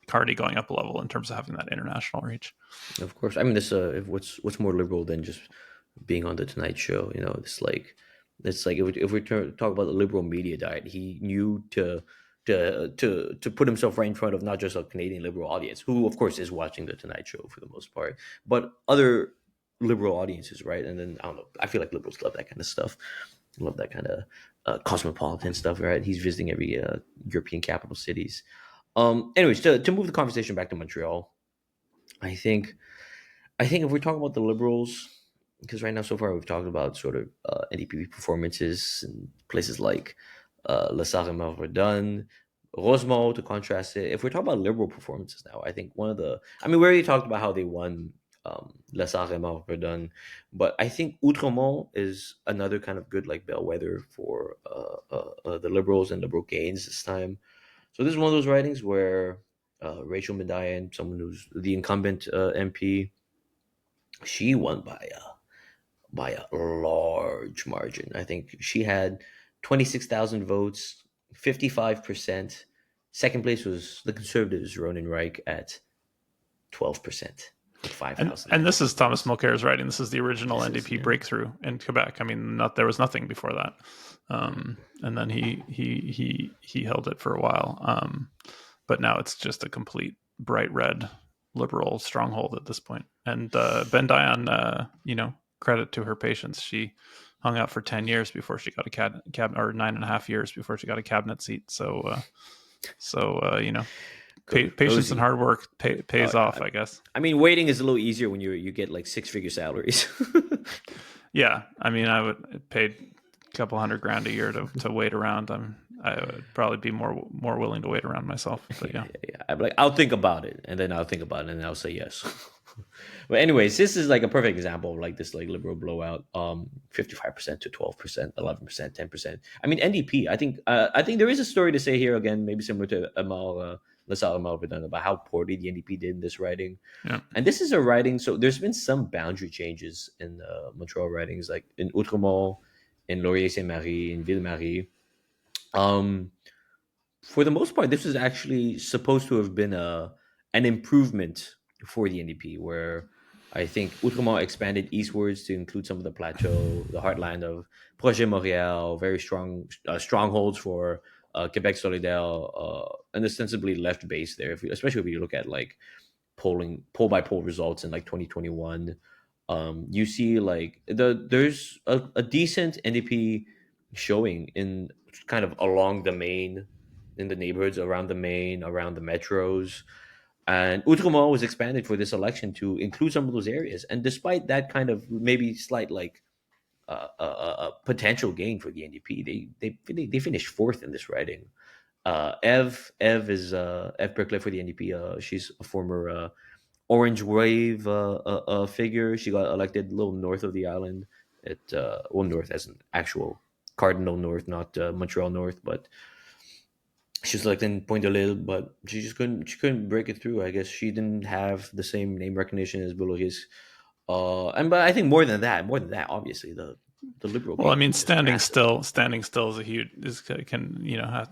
Carney going up a level in terms of having that international reach. of course. I mean, this what's more liberal than just being on the Tonight Show? You know, it's like if we talk about the liberal media diet, he knew to put himself right in front of not just a Canadian liberal audience, who of course is watching the Tonight Show for the most part, but other liberal audiences, right? And then I don't know, I feel like liberals love that kind of stuff, love that kind of cosmopolitan stuff, right? He's visiting every European capital cities. Anyways, to move the conversation back to Montreal, I think I think if we're talking about the liberals, because right now so far we've talked about sort of NDP performances in places like La Sarre and Verdun, Rosemont to contrast it. If we're talking about liberal performances now, I think we already talked about how they won La Sarre and Verdun, but I think Outremont is another kind of good like bellwether for the liberals and liberal gains this time. So this is one of those ridings where Rachel Medallion, someone who's the incumbent MP, she won by a large margin. I think she had 26,000 votes, 55%. Second place was the Conservatives, Ronan Reich, at 12% with And this is 5,900 Thomas votes. Mulcair's writing. This is the original This is, NDP yeah. breakthrough in Quebec. I mean, there was nothing before that, Yeah. and then he held it for a while. But now it's just a complete bright red liberal stronghold at this point. And Ben Dion, credit to her patience. She hung out for 10 years before she got a cabinet, or 9.5 years before she got a cabinet seat. Patience and Cozy. hard work pays off, I guess. I mean, waiting is a little easier when you get like six-figure salaries. Yeah, I mean, I would pay a couple $100,000 a year to wait around. I would probably be more willing to wait around myself. But Yeah, yeah, yeah, yeah. I'm like, I'll think about it, and then I'll think about it, and then I'll say yes. But anyways, this is like a perfect example of like this like liberal blowout. 55% to 12%, 11%, 10%. I mean, NDP. I think there is a story to say here again, maybe similar to Amal LaSalle Amal Verdun, about how poorly the NDP did in this riding. yeah. And this is a riding. So there's been some boundary changes in Montreal ridings, like in Outremont, in Laurier Saint Marie, in Ville Marie. Um, for the most part, this was actually supposed to have been an improvement for the NDP, where I think Outremont expanded eastwards to include some of the plateau, the heartland of Projet Montréal, very strong strongholds for Quebec Solidaire, and ostensibly left base there. Especially if you look at like poll by poll results in like 2021, you see like there's a decent NDP showing in kind of along the main, in the neighborhoods around the main, around the metros. And Outremont was expanded for this election to include some of those areas. And despite that kind of maybe slight like potential gain for the NDP, they finished fourth in this riding. Ev is Ev Perclay for the NDP. She's a former Orange Wave figure. She got elected a little north of the island. At well, north as an actual Cardinal North, not Montreal North, but she was elected in Pointe de l'Île, but she couldn't break it through. I guess she didn't have the same name recognition as Boulogis. And but I think more than that, obviously the liberal Well, I gain mean, was just massive. standing still is a huge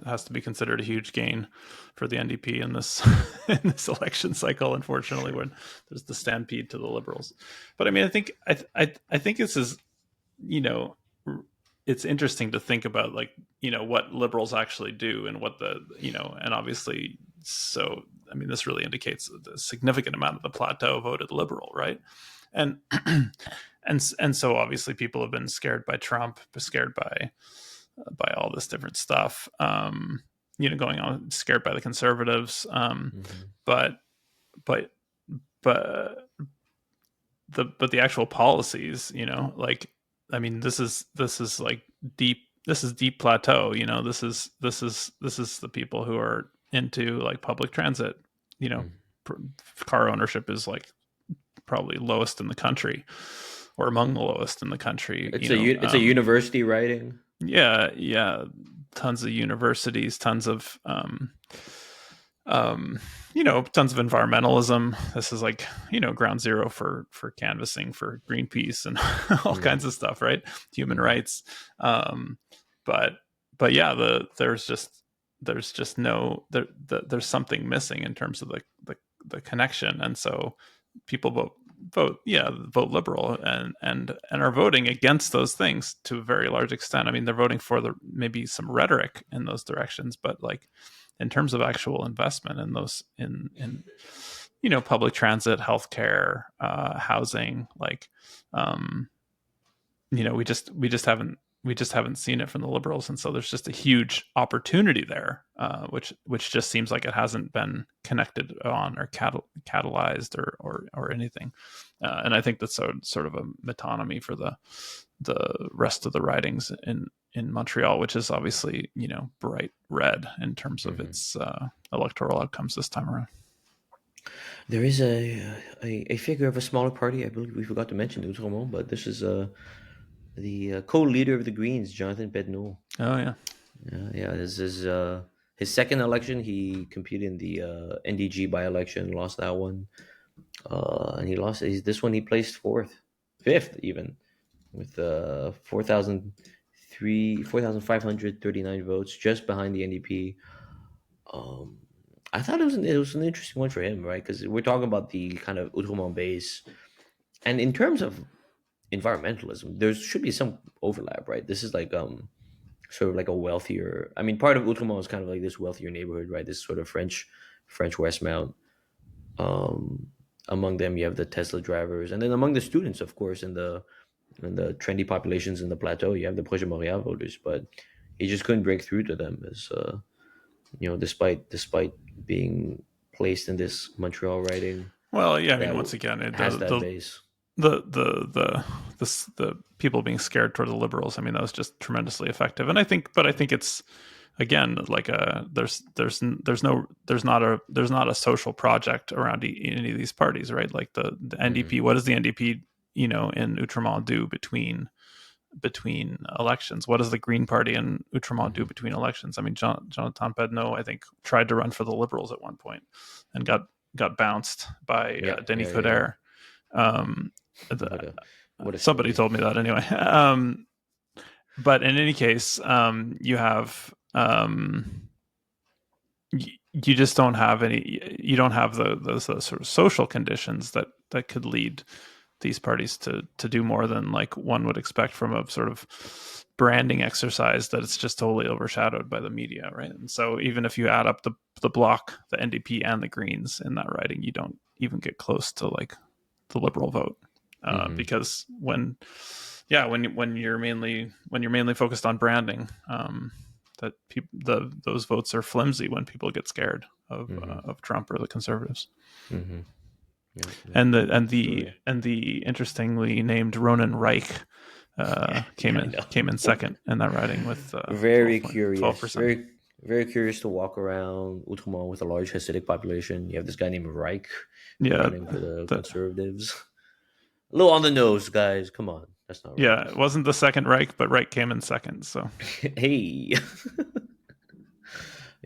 has to be considered a huge gain for the NDP in this in this election cycle. Unfortunately, Sure. when there's the stampede to the Liberals, but I mean, I think this is, you know, it's interesting to think about, like, what Liberals actually do and what the, and obviously, so I mean, this really indicates a significant amount of the plateau voted Liberal, right? And and so obviously people have been scared by Trump, scared by all this different stuff, going on, scared by the conservatives, Hmm. but but but the actual policies, like, I mean, this is like deep. This is deep plateau. This is the people who are into like public transit. You know, car ownership is like probably lowest in the country, or among the lowest in the country. It's a university writing. Yeah, yeah, tons of universities, tons of um, tons of environmentalism. This is like, ground zero for canvassing for Greenpeace and all Mm. kinds of stuff, right? Human Mhm. rights. Um, but yeah, there's just no there's something missing in terms of the connection, and so people vote liberal, and are voting against those things to a very large extent. I mean, they're voting for the maybe some rhetoric in those directions, but like in terms of actual investment in those in public transit, healthcare, housing, like, um, we just haven't seen it from the Liberals, and so there's just a huge opportunity there, which just seems like it hasn't been connected on or catalyzed or anything, and I think that's sort of a metonymy for the rest of the ridings in Montreal, which is obviously, bright red in terms of Mhm. its electoral outcomes this time around. There is a figure of a smaller party. I believe we forgot to mention Outremont, but this is the co-leader of the Greens, Jonathan Bednaud. Oh yeah. Yeah. This is his second election. He competed in the NDG by-election, lost that one, and he lost this one. He placed fifth even, with 4,539 votes, just behind the NDP. Um, I thought it was an interesting one for him, right? Because we're talking about the kind of Outremont base, and in terms of environmentalism, there should be some overlap, right? This is like sort of like a wealthier. I mean, part of Outremont is kind of like this wealthier neighborhood, right? This sort of French Westmount. Um, Among them, you have the Tesla drivers, and then among the students, of course, and the trendy populations in the plateau, you have the Projet Montréal voters. But he just couldn't break through to them, as despite being placed in this Montreal riding Well, yeah. I mean, that once again, has that base. the people being scared toward the Liberals. I mean, that was just tremendously effective, and I think it's, again, like, there's not a social project around any of these parties, right? Like the Hmm. NDP. What does the NDP, in Outremont do between elections? What does the Green Party in Outremont do Hmm. between elections? I mean, Jonathan Pedneau, I think, tried to run for the Liberals at one point and got bounced by Yeah, Denis yeah, yeah, yeah. Coderre. Um, What a what a Somebody story. told me that anyway. But in any case, you have you just don't have any. You don't have those sort of social conditions that could lead these parties to do more than like one would expect from a sort of branding exercise that it's just totally overshadowed by the media, right? And so even if you add up the bloc, the NDP and the Greens in that riding, you don't even get close to like the Liberal vote, Mm-hmm. because when you're mainly focused on branding, that those votes are flimsy when people get scared Mm-hmm. of Trump or the Conservatives. Mm-hmm. Yeah, yeah, And yeah, for sure. the interestingly named Ronan Reich Yeah, I came in know. second in that riding with Very 12 curious. percent. Very curious to walk around Outremont with a large Hasidic population. You have this guy named Reich Yeah, running for the the, conservatives. A little on the nose, guys. Come on. That's not right. yeah, it wasn't the second Reich, but Reich came in second. So Hey.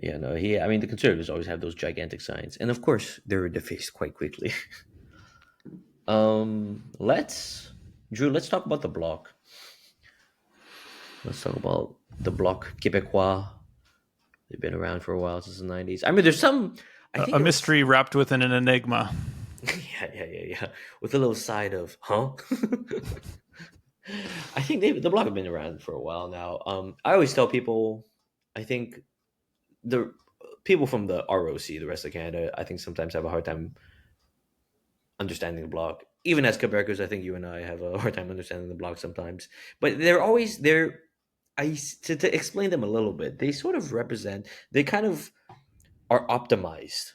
Yeah, no, I mean, the conservatives always have those gigantic signs. And of course, they're defaced quite quickly. Let's, Drew, let's talk about the bloc. Let's talk about the bloc Québécois. They've been around for a while since the 90s. I mean, there's some, I think a it was, mystery wrapped within an enigma. yeah, with a little side of, huh? I think the bloc have been around for a while now. I always tell people, I think the people from the ROC, the rest of Canada, I think sometimes have a hard time understanding the bloc. Even as Quebecers, I think you and I have a hard time understanding the bloc sometimes. But they're always there. To explain them a little bit, they sort of represent. They kind of are optimized.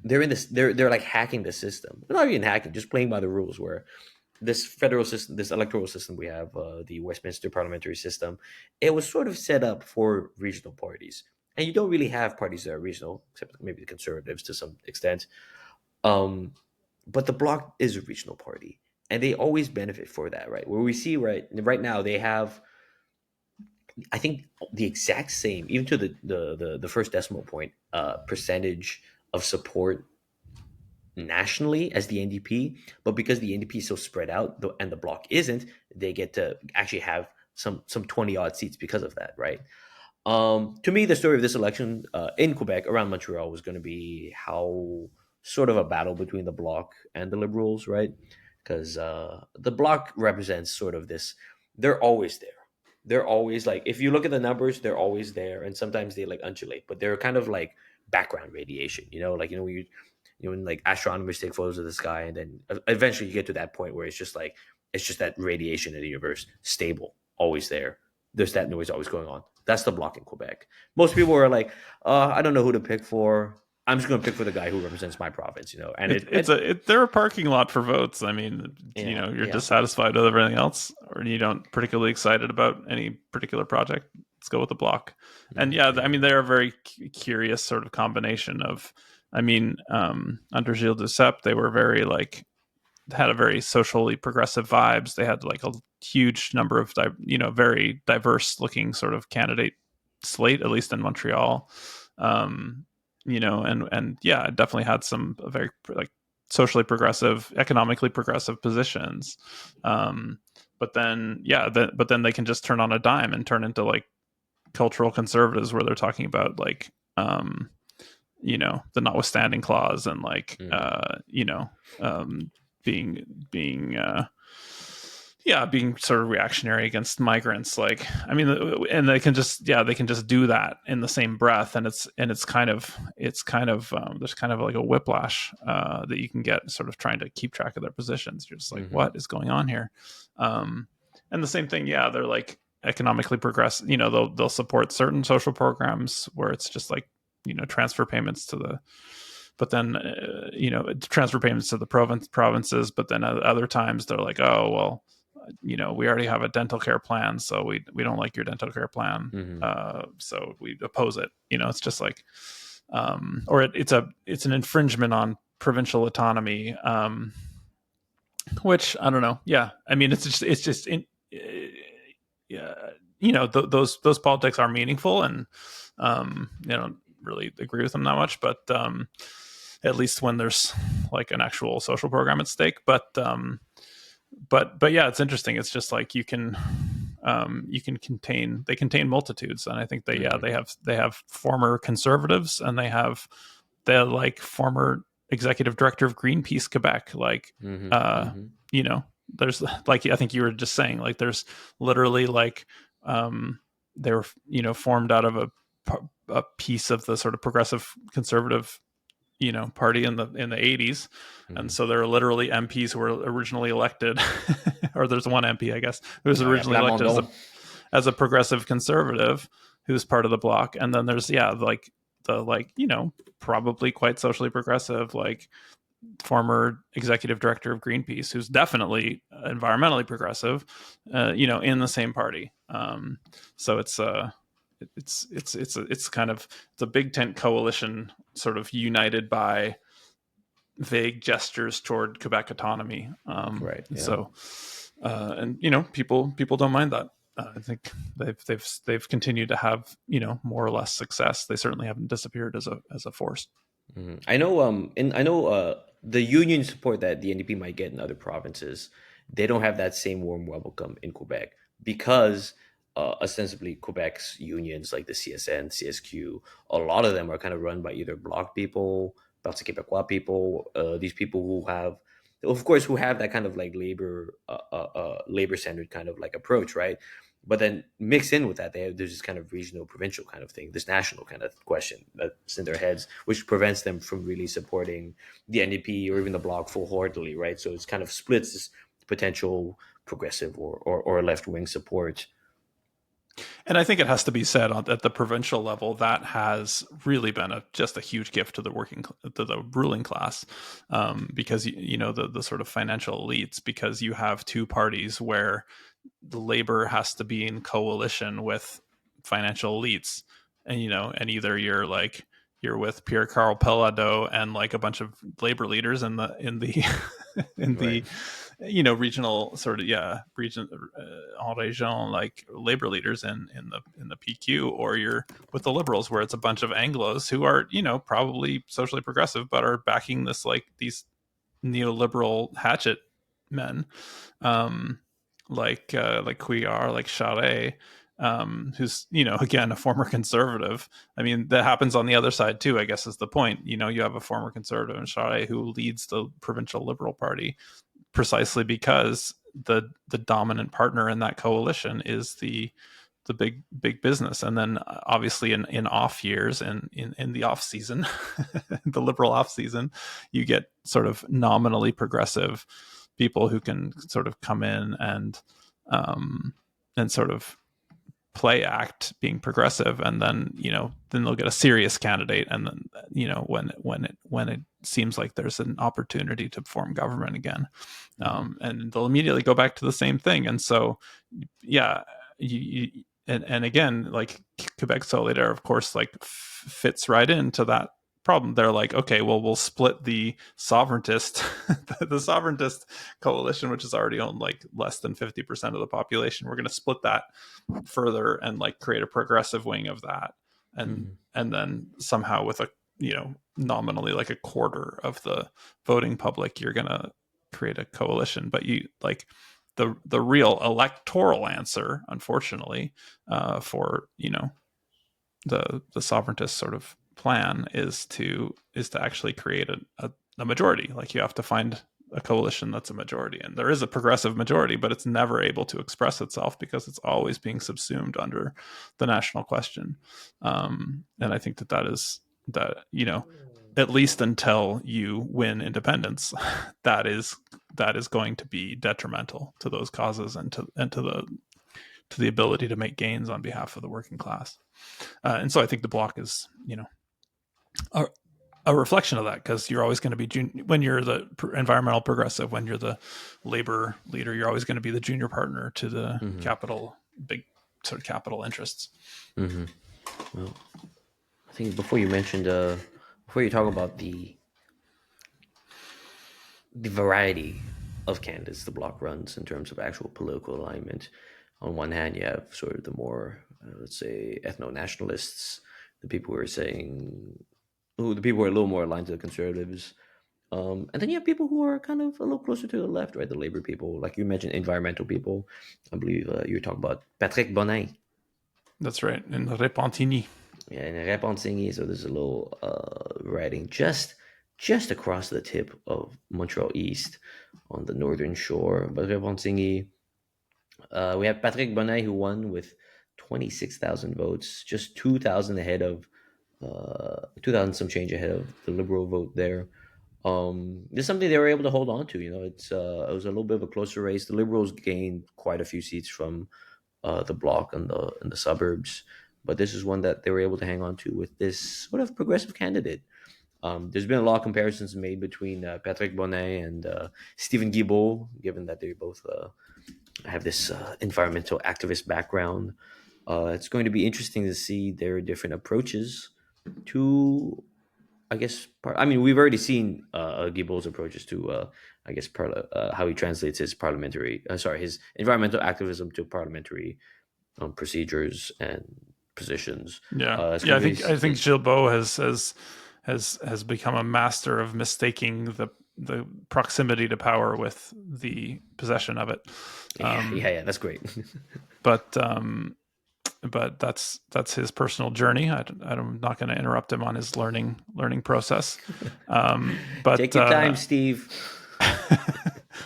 They're in this. They're like hacking the system. They're not even hacking, just playing by the rules. Where this federal system, this electoral system we have, the Westminster parliamentary system, it was sort of set up for regional parties, and you don't really have parties that are regional, except maybe the Conservatives to some extent. Um, but the Bloc is a regional party, and they always benefit for that, right? Where we see right now they have, I think, the exact same, even to the first decimal point, percentage of support nationally as the NDP, but because the NDP is so spread out and the Bloc isn't, they get to actually have some 20 odd seats because of that, right? To me, the story of this election in Quebec around Montreal was going to be how sort of a battle between the Bloc and the Liberals, right? Because the Bloc represents sort of this. They're always there. They're always like, if you look at the numbers, they're always there, and sometimes they like undulate, but they're kind of like background radiation, like when like astronomers take photos of the sky, and then eventually you get to that point where it's just that radiation in the universe, stable, always there. There's that noise always going on. That's the Bloc in Quebec. Most people are like, I don't know who to pick for. I'm just going to pick for the guy who represents my province, and They're a parking lot for votes. I mean, yeah, you're yeah, dissatisfied with everything else, or you don't particularly excited about any particular project. Let's go with the Bloc. And yeah, I yeah. mean, they're a very curious sort of combination of. I mean, under Gilles Duceppe, they were very like had a very socially progressive vibes. They had like a huge number of very diverse looking sort of candidate slate, at least in Montreal. Um, and yeah, it definitely had some very like socially progressive, economically progressive positions. But then but then they can just turn on a dime and turn into like cultural conservatives where they're talking about like the notwithstanding clause and like Mm-hmm. um, being being sort of reactionary against migrants. Like, I mean, and they can just do that in the same breath, and it's kind of there's kind of like a whiplash that you can get sort of trying to keep track of their positions. You're just like, Mm-hmm. what is going on here? And the same thing, yeah, they're like economically progressive. They'll support certain social programs where it's just like transfer payments to the but then transfer payments to the provinces, but then at other times they're like, oh well, we already have a dental care plan, so we don't like your dental care plan, Mm-hmm. so we oppose it. It's just like or it's an infringement on provincial autonomy, which I don't know. Yeah, I mean, it's just yeah, those politics are meaningful, and I don't really agree with them that much, but at least when there's like an actual social program at stake. But yeah, it's interesting. It's just like you can you can contain, they contain multitudes. And I think Mm-hmm. they have former conservatives, and they have the like former executive director of Greenpeace Quebec. Like, Mm-hmm. uh, Mm-hmm. you know, there's like, I think you were just saying, like, there's literally like, um, they were, formed out of a piece of the sort of progressive conservative, party in the 80s. And Mm-hmm. so there are literally MPs who were originally elected, or there's one MP, I guess, who was Oh yeah, originally elected Plamondon. as a progressive conservative who's part of the bloc. And then there's, yeah, like the, like, probably quite socially progressive, like former executive director of Greenpeace, who's definitely environmentally progressive, in the same party. So it's kind of, it's a big tent coalition, sort of united by vague gestures toward Quebec autonomy. Right. Yeah. So, and people don't mind that. I think they've continued to have, more or less success. They certainly haven't disappeared as a force. Mhm. I know. And I know. The union support that the NDP might get in other provinces, they don't have that same warm welcome in Quebec because, ostensibly, Quebec's unions like the CSN, CSQ, a lot of them are kind of run by either Bloc people, Parti Québécois people, these people who have, of course, who have that kind of like labor centered kind of like approach, right? But then mixed in with that, there's this kind of regional, provincial kind of thing, this national kind of question that's in their heads, which prevents them from really supporting the NDP or even the bloc full heartedly, right? So it's kind of splits this potential progressive or left wing support. And I think it has to be said at the provincial level, that has really been just a huge gift to the to the ruling class, because the sort of financial elites, because you have two parties where the labor has to be in coalition with financial elites. And and either you're with Pierre Carl Pelado and like a bunch of labor leaders in the in Right. the regional sort of, yeah, region, en région, like labor leaders in the PQ, or you're with the liberals, where it's a bunch of Anglos who are probably socially progressive but are backing this, like, these neoliberal hatchet men, um, like Couillard, like Charest, who's again a former conservative. I mean, that happens on the other side too, I guess, is the point. You have a former conservative in Charest who leads the provincial Liberal Party, precisely because the dominant partner in that coalition is the big business. And then, obviously, in off years and in the off season, the liberal off season, you get sort of nominally progressive people who can sort of come in um, and sort of play act being progressive. And then then they'll get a serious candidate, and then when it seems like there's an opportunity to form government again, Mm-hmm. and they'll immediately go back to the same thing. And so, yeah, and again, like, Quebec Solidaire, of course, like, fits right into that problem. They're like, okay, well, we'll split the sovereigntist the sovereigntist coalition, which has already owned like less than 50% of the population. We're going to split that further and like create a progressive wing of that, and Mm-hmm. then somehow, with a nominally like a quarter of the voting public, you're going to create a coalition. But you, like, the real electoral answer, unfortunately, for the sovereigntist sort of plan, is to actually create a majority. Like, you have to find a coalition that's a majority, and there is a progressive majority, but it's never able to express itself because it's always being subsumed under the national question. And I think that is that, at least until you win independence, that is going to be detrimental to those causes, and to the ability to make gains on behalf of the working class. And so I think the bloc is, a, a reflection of that, because you're always going to be when you're the environmental progressive, when you're the labor leader, you're always going to be the junior partner to the Mm-hmm. capital, big sort of capital interests. Mm-hmm. Well, I think before you talk about the variety of candidates the bloc runs in terms of actual political alignment. On one hand, you have sort of the more, let's say, ethno nationalists, the people who are saying, the people who are a little more aligned to the conservatives. And then you have people who are kind of a little closer to the left, right? The labor people, like you mentioned, environmental people. I believe you were talking about Patrick Bonin. That's right, in Repentigny. Yeah, and Repentigny. So there's a little riding just across the tip of Montreal East on the northern shore. But Repentigny, we have Patrick Bonin who won with 26,000 votes, just 2,000 ahead of 2,000 some change ahead of the Liberal vote there. This is something they were able to hold on to. You know, it was a little bit of a closer race. The Liberals gained quite a few seats from the bloc and the suburbs, but this is one that they were able to hang on to with this sort of progressive candidate. There's been a lot of comparisons made between Patrick Bonnet and Stephen Guilbeault, given that they both have this environmental activist background. It's going to be interesting to see their different approaches to, I guess, I mean, we've already seen Guilbeault's approaches to, I guess, how he translates his his environmental activism to parliamentary procedures and positions. Yeah, It's yeah. going to I think be, Gilbo has become a master of mistaking the proximity to power with the possession of it. yeah, yeah. That's great. But that's his personal journey. I'm not going to interrupt him on his learning process. But Take your time, Steve.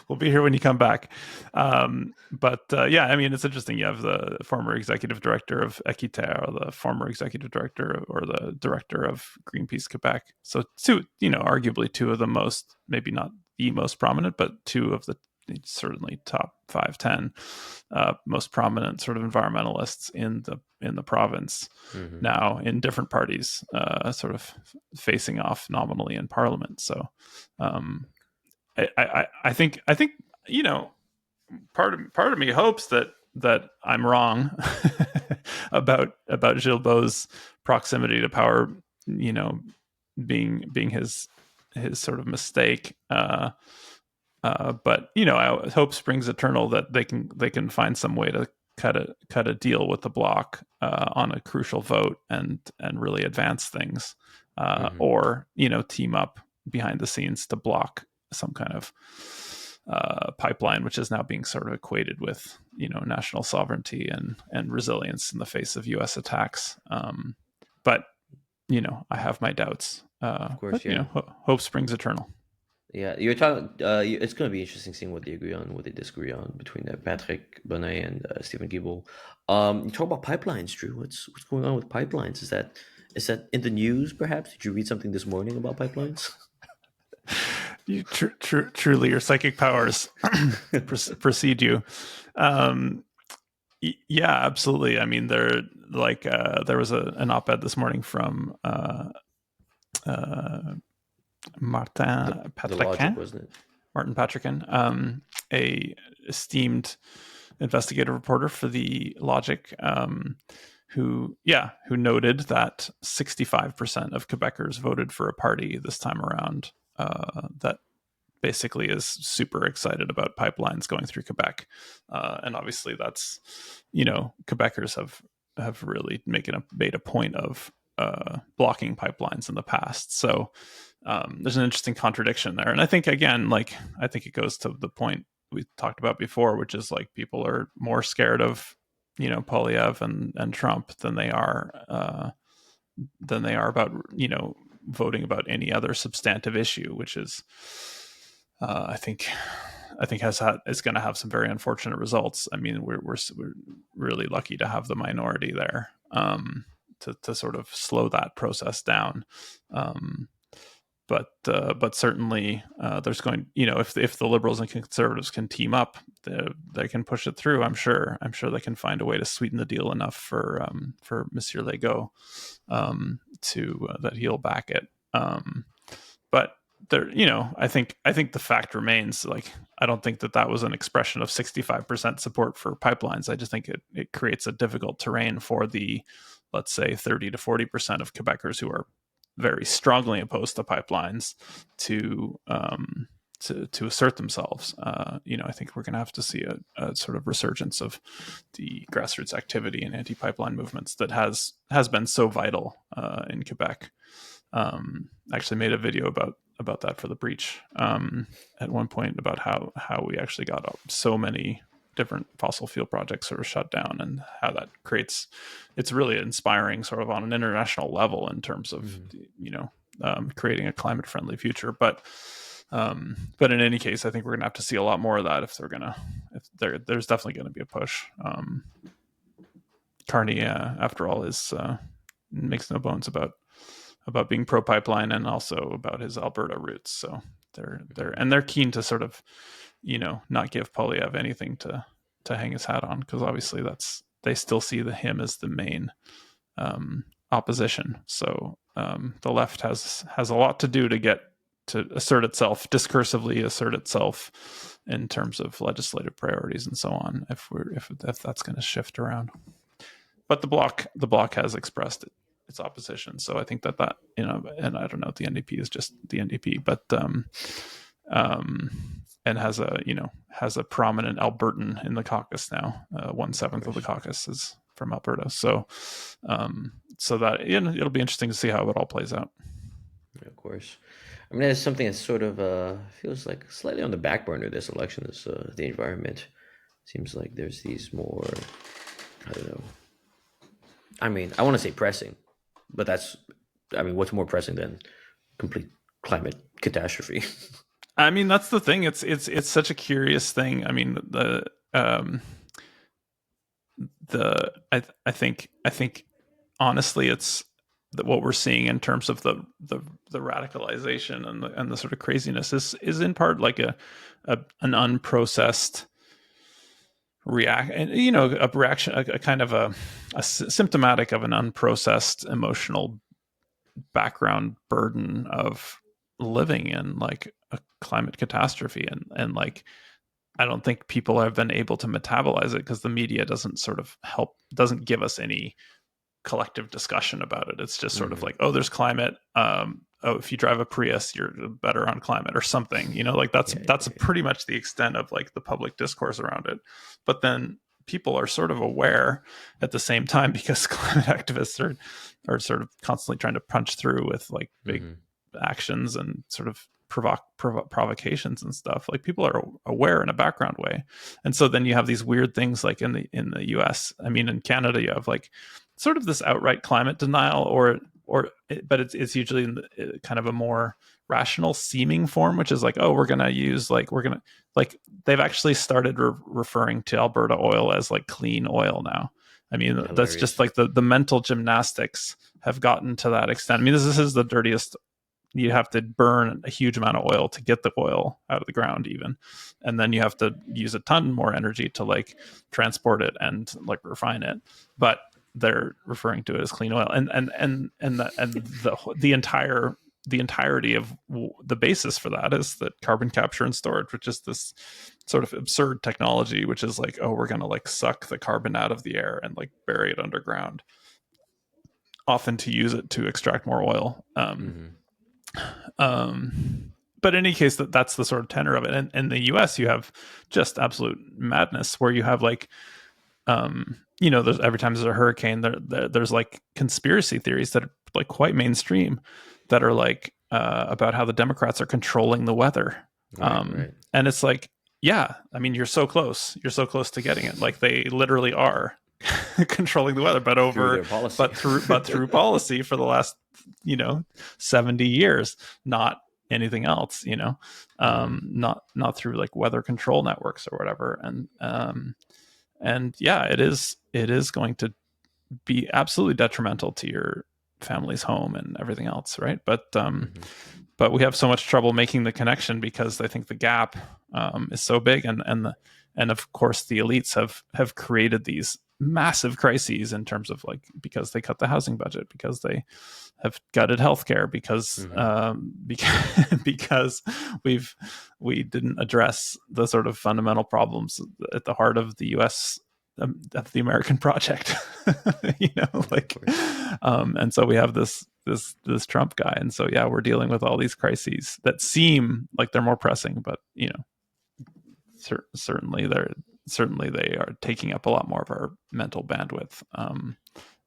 we'll be here when you come back. But yeah, I mean, it's interesting. You have the former executive director of Equiterre, or the former executive director or the director of Greenpeace Quebec. So two, arguably two of the most, maybe not the most prominent, but two of the certainly top 5-10 most prominent sort of environmentalists in the province Mm-hmm. now in different parties, sort of facing off nominally in parliament. So I think part of me hopes that I'm wrong about Gilbo's proximity to power, being his sort of mistake. But hope springs eternal that they can find some way to cut a deal with the bloc on a crucial vote and really advance things, Mm-hmm. or team up behind the scenes to block some kind of pipeline, which is now being sort of equated with national sovereignty and resilience in the face of U.S. attacks. But I have my doubts. Of course, But yeah. hope springs eternal. Yeah, you're talking. It's going to be interesting seeing what they agree on, what they disagree on between Patrick Bonnet and Stephen Giebel. You talk about pipelines, Drew. What's going on with pipelines? Is that in the news? Perhaps did you read something this morning about pipelines? Truly, your psychic powers precede you. Yeah, absolutely. I mean, there was an op-ed this morning from Martin The logic, Patriquin, wasn't it? Martin Patriquin, a esteemed investigative reporter for the Logic, who noted that 65% of Quebecers voted for a party this time around that basically is super excited about pipelines going through Quebec, and obviously that's Quebecers have really made a point of blocking pipelines in the past. So there's an interesting contradiction there, and I think again, I think it goes to the point we talked about before, which is people are more scared of Polyev and Trump than they are about voting about any other substantive issue, which is I think is going to have some very unfortunate results. I mean, we're really lucky to have the minority there, to sort of slow that process down. But certainly there's going, if the Liberals and Conservatives can team up, they can push it through. I'm sure they can find a way to sweeten the deal enough for Monsieur Legault, to that he'll back it. But there, I think the fact remains, I don't think that was an expression of 65% support for pipelines. I just think it creates a difficult terrain for the, let's say, 30 to 40% of Quebecers who are very strongly opposed to pipelines to assert themselves. I think we're going to have to see a sort of resurgence of the grassroots activity and anti-pipeline movements that has been so vital in Quebec. I actually made a video that for the breach at one point, about how we actually got so many different fossil fuel projects sort of shut down, and how that creates, it's really inspiring sort of on an international level in terms of creating a climate friendly future. But in any case, I think we're gonna have to see a lot more of that if there's definitely going to be a push. Carney, after all, is makes no bones about being pro pipeline, and also about his Alberta roots. So they're keen to sort of not give Polyev anything to hang his hat on, because obviously they still see him as the main opposition. So the left has a lot to do to get to assert itself discursively, assert itself in terms of legislative priorities and so on, if that's going to shift around. But the bloc has expressed its opposition. So I think that and I don't know if the NDP is just the NDP, but and has a prominent Albertan in the caucus now. 1/7 of the caucus is from Alberta. So that it'll be interesting to see how it all plays out. Yeah, of course. I mean, there's something that sort of feels like slightly on the back burner this election is the environment. Seems like there's these more, I don't know. I mean, I want to say pressing, but what's more pressing than complete climate catastrophe? I mean, that's the thing. It's such a curious thing. I mean, I think honestly, it's what we're seeing in terms of the radicalization and the sort of craziness is in part like an unprocessed a reaction, a kind of a symptomatic of an unprocessed emotional background burden of living in like a climate catastrophe, and like I don't think people have been able to metabolize it, because the media doesn't give us any collective discussion about it. It's just sort of like, oh, there's climate. If you drive a Prius, you're better on climate or something. Like that's pretty much the extent of like the public discourse around it. But then people are sort of aware at the same time, because climate activists are sort of constantly trying to punch through with like big actions and sort of provocations and stuff. Like people are aware in a background way, and so then you have these weird things like in the US. I mean, in Canada, you have like sort of this outright climate denial, but it's usually in kind of a more rational seeming form, which is like, oh, they've actually started referring to Alberta oil as like clean oil now. I mean, hilarious. That's just like the mental gymnastics have gotten to that extent. I mean, this is the dirtiest. You have to burn a huge amount of oil to get the oil out of the ground even. And then you have to use a ton more energy to like transport it and like refine it. But they're referring to it as clean oil. And the entirety of the basis for that is that carbon capture and storage, which is this sort of absurd technology, which is like, oh, we're going to like suck the carbon out of the air and like bury it underground, often to use it to extract more oil. But in any case, that's the sort of tenor of it. And in the US, you have just absolute madness, where you have like, there's every time there's a hurricane, there's like conspiracy theories that are like quite mainstream, that are like about how the Democrats are controlling the weather. Right. And it's like, yeah, I mean, you're so close to getting it. Like they literally are controlling the weather, but through policy for the last 70 years, not anything else, not through like weather control networks or whatever. And yeah, it is going to be absolutely detrimental to your family's home and everything else, right? But we have so much trouble making the connection, because I think the gap is so big, and of course the elites have created these massive crises in terms of like, because they cut the housing budget, because they have gutted healthcare, because we didn't address the sort of fundamental problems at the heart of the U.S. Of the American project, and so we have this Trump guy, and so yeah, we're dealing with all these crises that seem like they're more pressing, but certainly they are taking up a lot more of our mental bandwidth.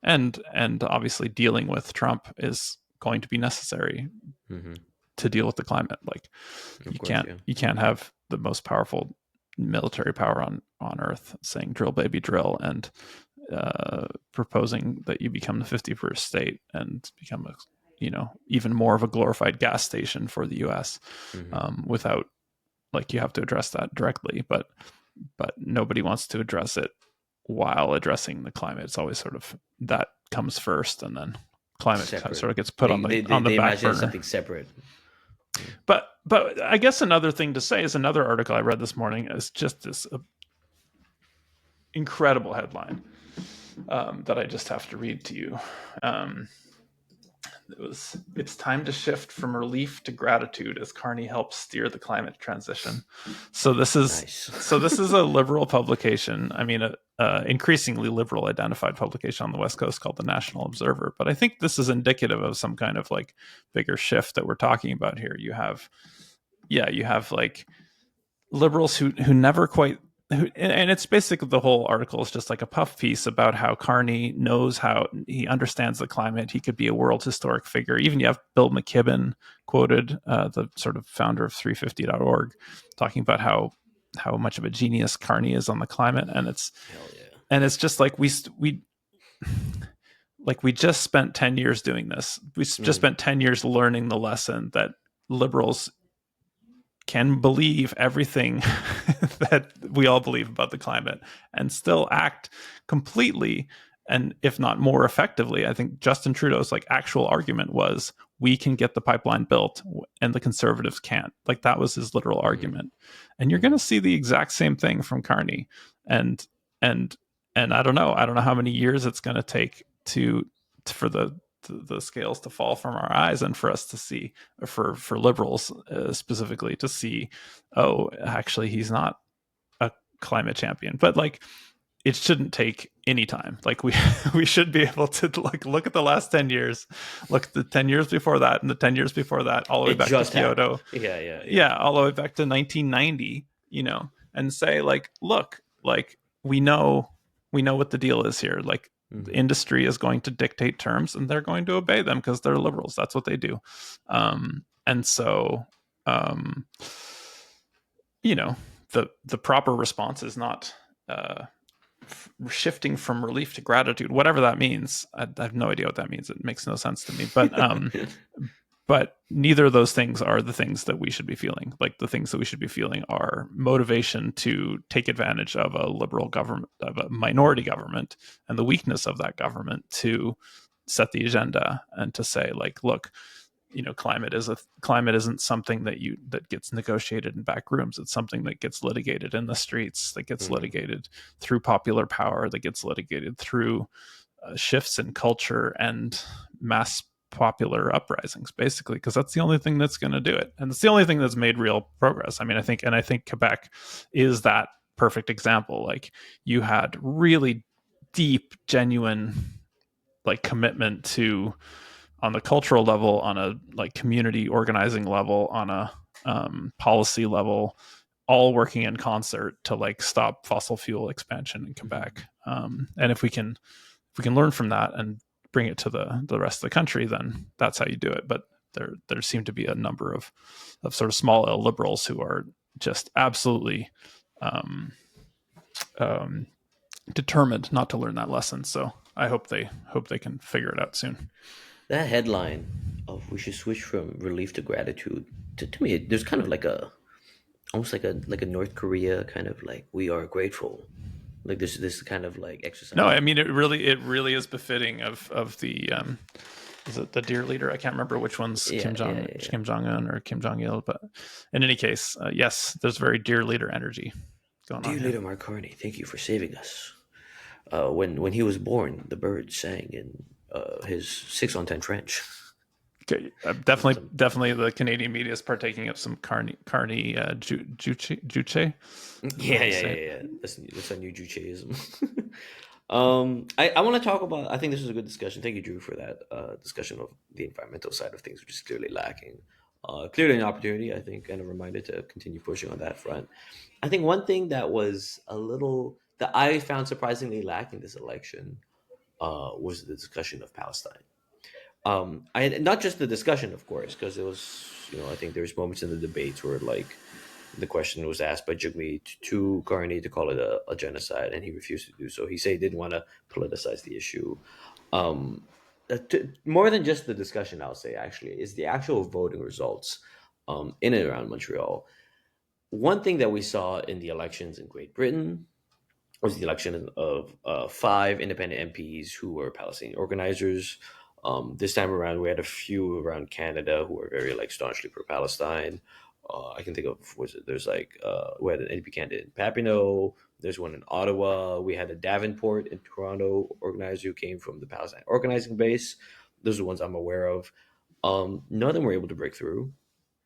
And obviously dealing with Trump is going to be necessary. to deal with the climate. Like Of course, yeah. you can't have the most powerful military power on earth saying drill baby drill, and proposing that you become the 51st state and become a, even more of a glorified gas station for the US, Hmm. without, like, you have to address that directly, but nobody wants to address it while addressing the climate. It's always sort of that comes first, and then climate Separate. sort of gets put on the They back imagine burner. something separate. Yeah. But I guess another thing to say is another article I read this morning is just this incredible headline, that I just have to read to you. Um, it's time to shift from relief to gratitude as Carney helps steer the climate transition. So this is Nice. a liberal publication. I mean, a increasingly liberal identified publication on the West Coast called the National Observer. But I think this is indicative of some kind of like bigger shift that we're talking about here. You have like liberals who never quite and it's basically, the whole article is just like a puff piece about how Carney knows, how he understands the climate. He could be a world historic figure. Even you have Bill McKibben quoted, the sort of founder of 350.org, talking about how much of a genius Carney is on the climate. And Hell yeah. it's just like we just spent 10 years doing this. We just Mm. spent 10 years learning the lesson that liberals can believe everything that we all believe about the climate and still act completely, and if not more effectively. I think Justin Trudeau's like actual argument was, we can get the pipeline built and the Conservatives can't. Like, that was his literal Mm. argument. And you're going Mm. to see the exact same thing from Carney. And and I don't know how many years it's going to take for the scales to fall from our eyes, and for us to see, for liberals specifically, to see, oh, actually he's not a climate champion. But like, it shouldn't take any time. Like, we should be able to like look at the last 10 years, look at the 10 years before that, and the 10 years before that, all the way It back to just happened. Kyoto. Yeah, yeah, yeah. Yeah, all the way back to 1990, and say, like, look, like, we know what the deal is here. Like, the Hmm. industry is going to dictate terms, and they're going to obey them because they're liberals. That's what they do. And so, um, the proper response is not shifting from relief to gratitude, whatever that means. I have no idea what that means. It makes no sense to me. But neither of those things are the things that we should be feeling. Like, the things that we should be feeling are motivation to take advantage of a liberal government, of a minority government, and the weakness of that government to set the agenda and to say, like, look, climate isn't something that gets negotiated in back rooms. It's something that gets litigated in the streets, that gets Hmm. litigated through popular power, that gets litigated through shifts in culture and mass popular uprisings, basically, because that's the only thing that's going to do it, and it's the only thing that's made real progress. I mean, I think Quebec is that perfect example. Like, you had really deep, genuine, like, commitment to, on the cultural level, on a like community organizing level, on a policy level, all working in concert to like stop fossil fuel expansion in Quebec. And if we can learn from that and bring it to the rest of the country, then that's how you do it. But there seem to be a number of sort of small L liberals who are just absolutely um, um, determined not to learn that lesson. So I hope they can figure it out soon. That headline of "we should switch from relief to gratitude," to me, there's kind of like a, almost like a North Korea kind of like, we are grateful. Like, this kind of like No, exercise. I mean, it really is befitting of the is it the dear leader? I can't remember which one's Yeah, yeah, yeah, yeah. Kim Jong Un or Kim Jong Il, but in any case, yes, there's very dear leader energy going on Dear here. Leader Mark Carney, thank you for saving us. When he was born, the birds sang in his 6 on 10 French. Okay, Some, definitely, the Canadian media is partaking of some Carney Juche. Is that yeah, how you yeah, say yeah, it? yeah. That's a new Jucheism. I want to talk about. I think this was a good discussion. Thank you, Drew, for that discussion of the environmental side of things, which is clearly lacking. Clearly an opportunity, I think, and a reminder to continue pushing on that front. I think one thing that was a little that I found surprisingly lacking this election was the discussion of Palestine. I not just the discussion, of course, because it was, I think there's moments in the debates where like the question was asked by Jagmeet to Carney to call it a genocide, and he refused to do so. He said he didn't want to politicize the issue. More than just the discussion, I'll say actually is the actual voting results in and around Montreal. One thing that we saw in the elections in Great Britain was the election of five independent MPs who were Palestinian organizers. This time around, we had a few around Canada who were very like staunchly pro-Palestine. I can think of there's like we had an NDP candidate in Papineau. There's one in Ottawa. We had a Davenport in Toronto organizer who came from the Palestine organizing base. Those are the ones I'm aware of. None of them were able to break through.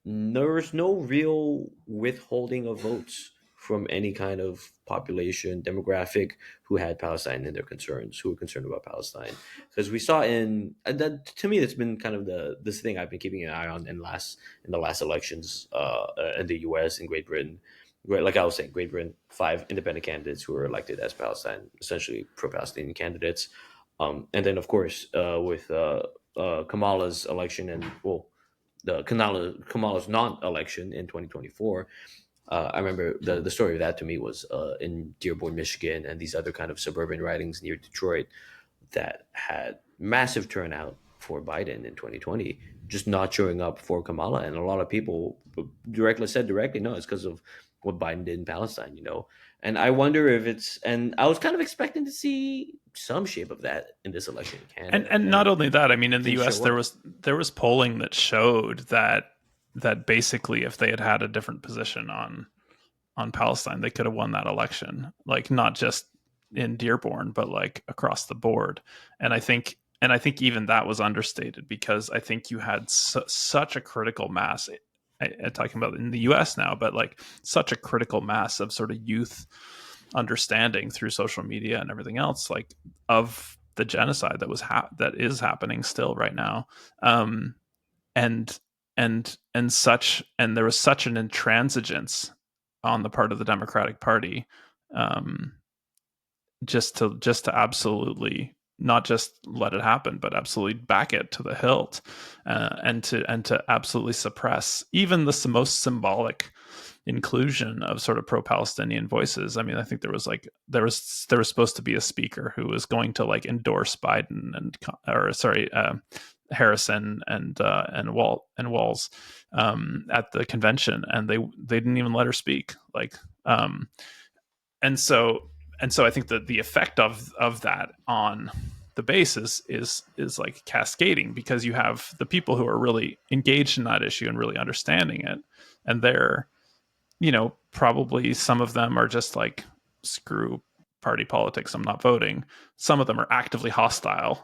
There's no real withholding of votes from any kind of population demographic who had Palestine in their concerns, who were concerned about Palestine. Because we saw and that to me that's been kind of this thing I've been keeping an eye on in the last elections in the U.S. and Great Britain. Like I was saying, Great Britain, five independent candidates who were elected as Palestine, essentially pro-Palestinian candidates, and then of course with Kamala's election and well the Kamala's non-election in 2024. I remember the story of that to me was in Dearborn, Michigan, and these other kind of suburban ridings near Detroit that had massive turnout for Biden in 2020, just not showing up for Kamala, and a lot of people directly, no, it's because of what Biden did in Palestine, And I wonder if and I was kind of expecting to see some shape of that in this election in Canada, And not and only that, I mean, in the didn't U.S. show up. There was polling that showed that basically if they had a different position on Palestine, they could have won that election. Like not just in Dearborn, but like across the board. And I think even that was understated because I think you had such a critical mass. I'm talking about in the U.S. now, but like such a critical mass of sort of youth understanding through social media and everything else, like of the genocide that that is happening still right now, um, and and there was such an intransigence on the part of the Democratic Party, um, just to absolutely not just let it happen, but absolutely back it to the hilt, and to absolutely suppress even the most symbolic inclusion of sort of pro-Palestinian voices. I mean, I think there was supposed to be a speaker who was going to like endorse Biden Harrison and Walls at the convention, and they didn't even let her speak. Like, and so I think that the effect of that on the base is like cascading because you have the people who are really engaged in that issue and really understanding it, and they're probably some of them are just like, screw party politics, I'm not voting. Some of them are actively hostile,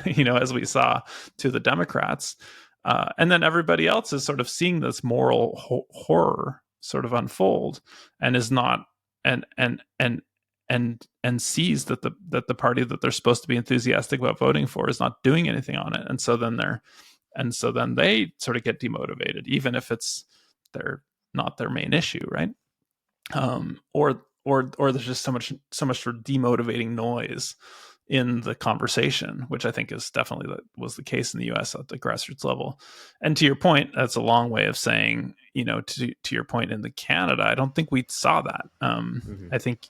as we saw to the Democrats. And then everybody else is sort of seeing this moral horror sort of unfold and is not, and sees that the party that they're supposed to be enthusiastic about voting for is not doing anything on it. And so then they sort of get demotivated, even if it's their not their main issue, right? Or there's just so much sort of demotivating noise in the conversation, which I think is definitely was the case in the U.S. at the grassroots level. And to your point, that's a long way of saying, to your point in the Canada, I don't think we saw that. Mhm. I think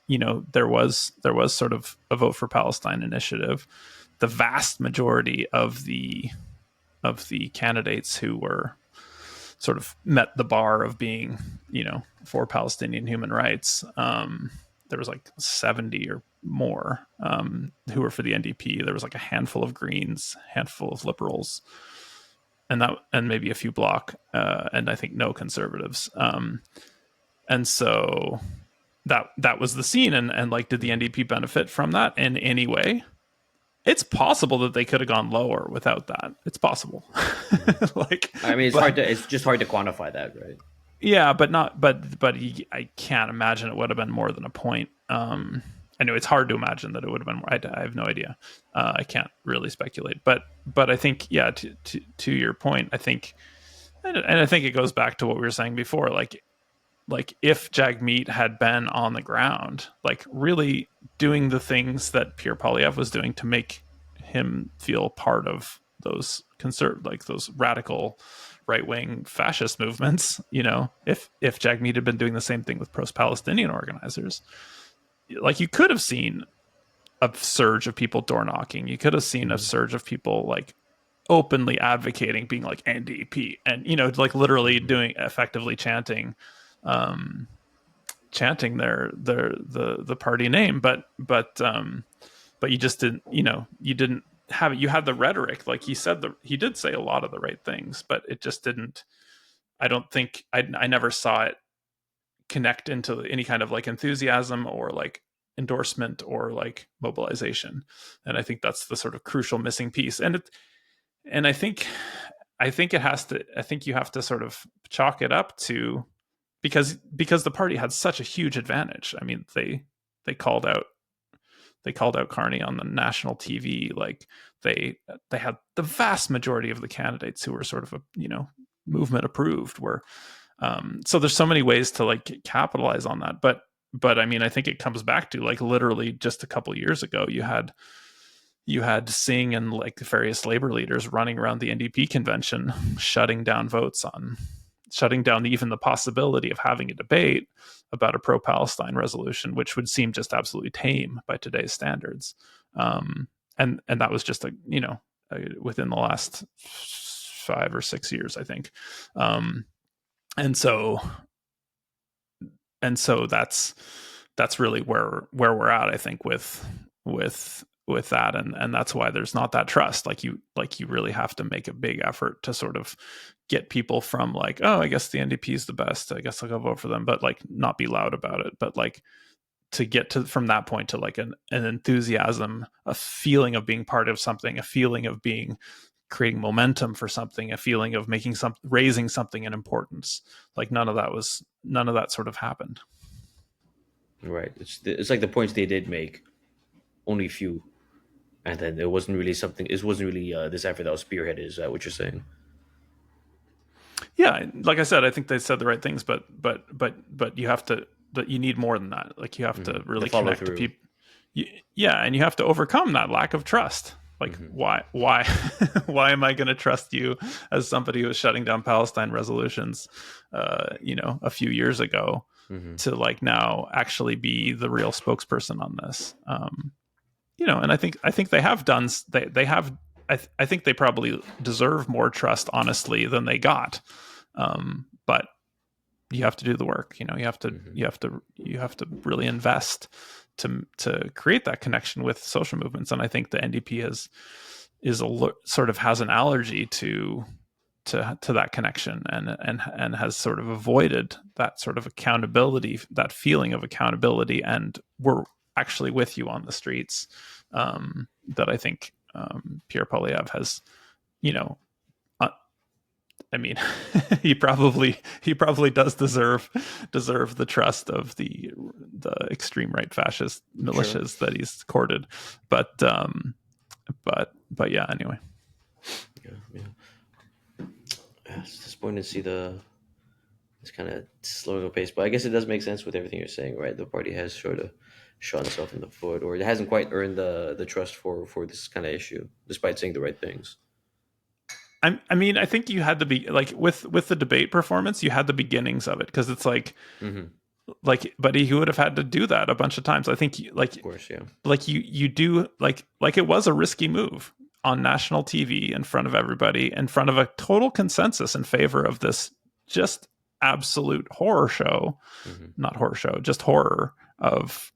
there was sort of a vote for Palestine initiative. The vast majority of the candidates who were sort of met the bar of being, for Palestinian human rights. There was like 70 or more who were for the NDP. There was like a handful of Greens, handful of Liberals, and maybe a few Bloc, and I think no Conservatives. And so that was the scene. And like, did the Mhm. NDP benefit from that in any way? It's possible that they could have gone lower without that. It's possible. Mhm. Like, I mean, but it's just hard to quantify that, right? yeah, but not, but I can't imagine it would have been more than a point. I know it's hard to imagine that it would have been more. I have no idea. I can't really speculate, but I think, yeah, to your point, I think, and I think it goes back to what we were saying before, like if Jagmeet had been on the ground, like really doing the things that Pierre Polyev was doing to make him feel part of like those radical right wing fascist movements. If Jagmeet had been doing the same thing with pro-Palestinian organizers, like you could have seen a surge of people door knocking. You could have seen a Mm-hmm. surge of people like openly advocating, being like NDP, and like literally Mm-hmm. doing effectively um, chanting the party name. But you just didn't. You didn't have it. You had the rhetoric, like he did say a lot of the right things, but it just didn't. I don't think I never saw it connect into any kind of like enthusiasm or like endorsement or like mobilization. And I think that's the sort of crucial missing piece. And I think you have to sort of chalk it up to, because the party had such a huge advantage. I mean, they called out Carney on the national TV. Like they had the vast majority of the candidates who were sort of movement approved. So there's so many ways to like capitalize on that. But I mean, I think it comes back to like literally just a couple years ago, you had Singh and like various labor leaders running around the NDP convention, shutting down even the possibility of having a debate about a pro-Palestine resolution, which would seem just absolutely tame by today's standards. And that was just within the last 5 or 6 years, I think. And so that's really where we're at, I think, with that, and that's why there's not that trust. Like you really have to make a big effort to sort of get people from like, oh, I guess the NDP is the best, I guess I'll go vote for them, but like not be loud about it, but like to get to from that point to like an enthusiasm, a feeling of being part of something, a feeling of creating momentum for something, a feeling of raising something in importance. Like none of that sort of happened. Right. It's like the points they did make, only few, and then it wasn't really something. It wasn't really this effort that was spearheaded. Is that what you're saying? Yeah, like I said, I think they said the right things, but you have to, but you need more than that. Like you have to The really follow connect to through. people. Yeah, and you have to overcome that lack of trust. Like Hmm. why why am I going to trust you as somebody who was shutting down Palestine resolutions a few years ago, Hmm. to like now actually be the real spokesperson on this? And I think they have done. They have. I think they probably deserve more trust, honestly, than they got. But you have to do the work. You have to Hmm. really invest to create that connection with social movements. And I think the NDP sort of has an allergy to that connection, and has sort of avoided that sort of accountability, that feeling of accountability, and we're actually with you on the streets. That I think Pierre Poilievre has, you know, uh, I mean, he probably does deserve the trust of the extreme right fascist Sure. militias that he's courted, but yeah. Anyway, Yeah. Yeah. Yeah, it's disappointing to see it's kind of slowing the pace, but I guess it does make sense with everything you're saying, right? The party has sort of shot itself in the foot, or it hasn't quite earned the trust for this kind of issue, despite saying the right things. I mean, I think you had to be like with the debate performance, you had the beginnings of it, because it's Hmm. but he would have had to do that a bunch of times. I think Of course, yeah. you do like it was a risky move on national TV in front of everybody, in front of a total consensus in favor of this just absolute horror show, Hmm. not horror show, just horror of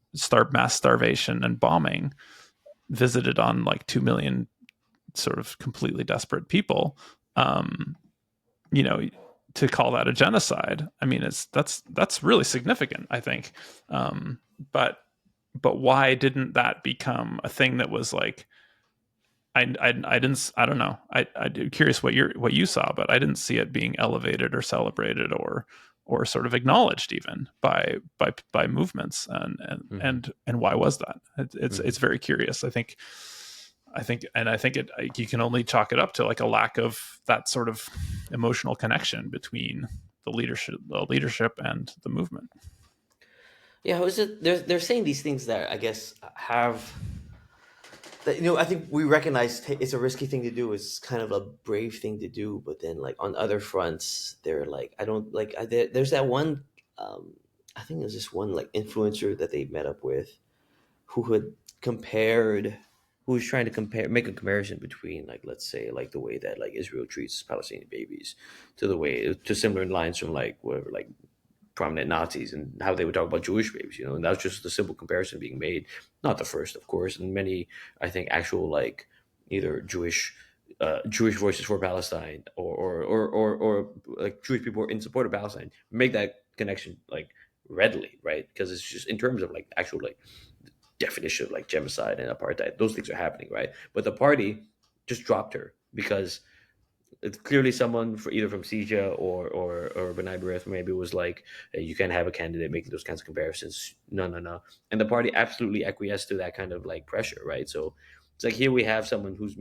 mass starvation and bombing visited on like 2 million sort of completely desperate people. Um, you know, to call that a genocide, I mean, that's really significant, I think. Um, but why didn't that become a thing that was like, I didn't, I don't know, I'm curious what you saw, but I didn't see it being elevated or celebrated or sort of acknowledged even by movements, Hmm. and why was that? It's Hmm. very curious. I think you can only chalk it up to like a lack of that sort of emotional connection between the leadership and the movement. Yeah, how is it? They're saying these things that I guess have I think we recognize it's a risky thing to do. It's kind of a brave thing to do, but then like on other fronts, they're like, I don't like. There's that one. Um, I think there's this one like influencer that they met up with who had compared, who was trying to make a comparison between like, let's say, like the way that like Israel treats Palestinian babies to the way to similar lines from like whatever like prominent Nazis and how they would talk about Jewish babies, and that was just a simple comparison being made. Not the first, of course, and many, I think, actual like either Jewish voices for Palestine or like Jewish people in support of Palestine make that connection like readily, right? Because it's just in terms of like actual like definition of like genocide and apartheid, those things are happening, right? But the party just dropped her because it's clearly someone for either from CIJA or B'nai B'rith maybe was like, hey, you can't have a candidate making those kinds of comparisons. No, no, no. And the party absolutely acquiesced to that kind of like pressure, right? So it's like here we have someone who's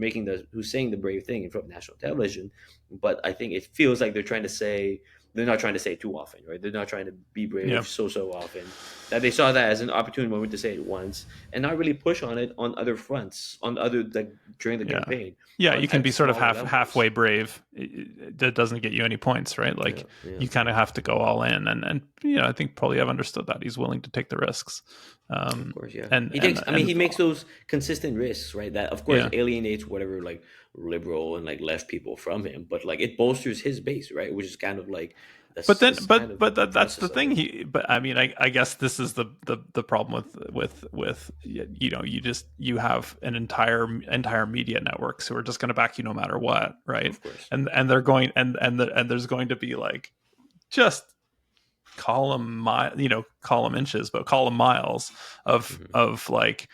saying the brave thing in front of national television, but I think it feels like they're not trying to say it too often, right? They're not trying to be Yeah. brave so often that they saw that as an opportune moment to say it once and not really push on it on other fronts, on other like during the Yeah. campaign, Yeah, on you can at be sort of smaller levels. halfway brave. That doesn't get you any points, right? Yeah, Like yeah. you kind of have to go all in, and I think Polyev understood that. He's willing to take the risks, Of course, yeah. and He takes. I mean, he and makes those consistent risks, right? That of course yeah. alienates whatever like liberal and like left people from him, but like it bolsters his base, right? Which is kind of like But then, that's kind of the that's the essence of thing. it. But I mean, I guess this is the problem with you have an entire media networks who are just going to back you no matter what, right? Of course. And they're going and there's going to be like just column inches, but column miles Hmm. of like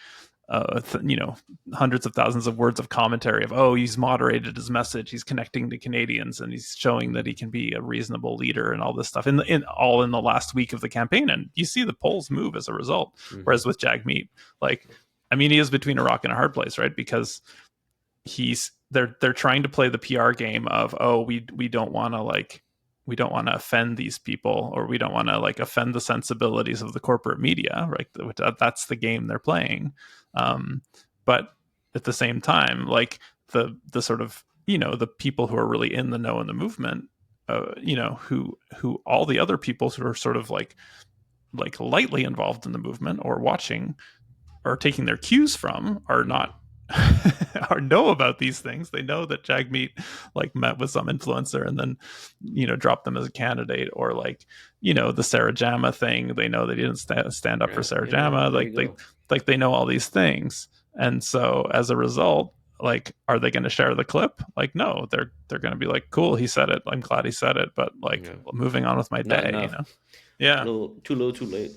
hundreds of thousands of words of commentary of, oh, he's moderated his message, he's connecting to Canadians, and he's showing that he can be a reasonable leader and all this stuff in the last week of the campaign. And you see the polls move as a result. Hmm. Whereas with Jagmeet, like, I mean, he is between a rock and a hard place, right? Because they're trying to play the PR game of, oh, we don't want to like we don't want to offend these people, or we don't want to like offend the sensibilities of the corporate media, right? That's the game they're playing. um, but at the same time, like the sort of the people who are really in the know in the movement, who all the other people who are sort of like lightly involved in the movement or watching or taking their cues from are not or know about these things. They know that Jagmeet like met with some influencer and then dropped them as a candidate, or like the Sarah Jama thing. They know that he didn't stand up for Yeah, Sarah yeah, yeah. Jama. There you go. Like they know all these things, and so as a result, like, are they going to share the clip? Like, no, they're going to be like, cool, he said it, I'm glad he said it, but like Yeah, moving on with my not day, enough. Yeah. Little, too late.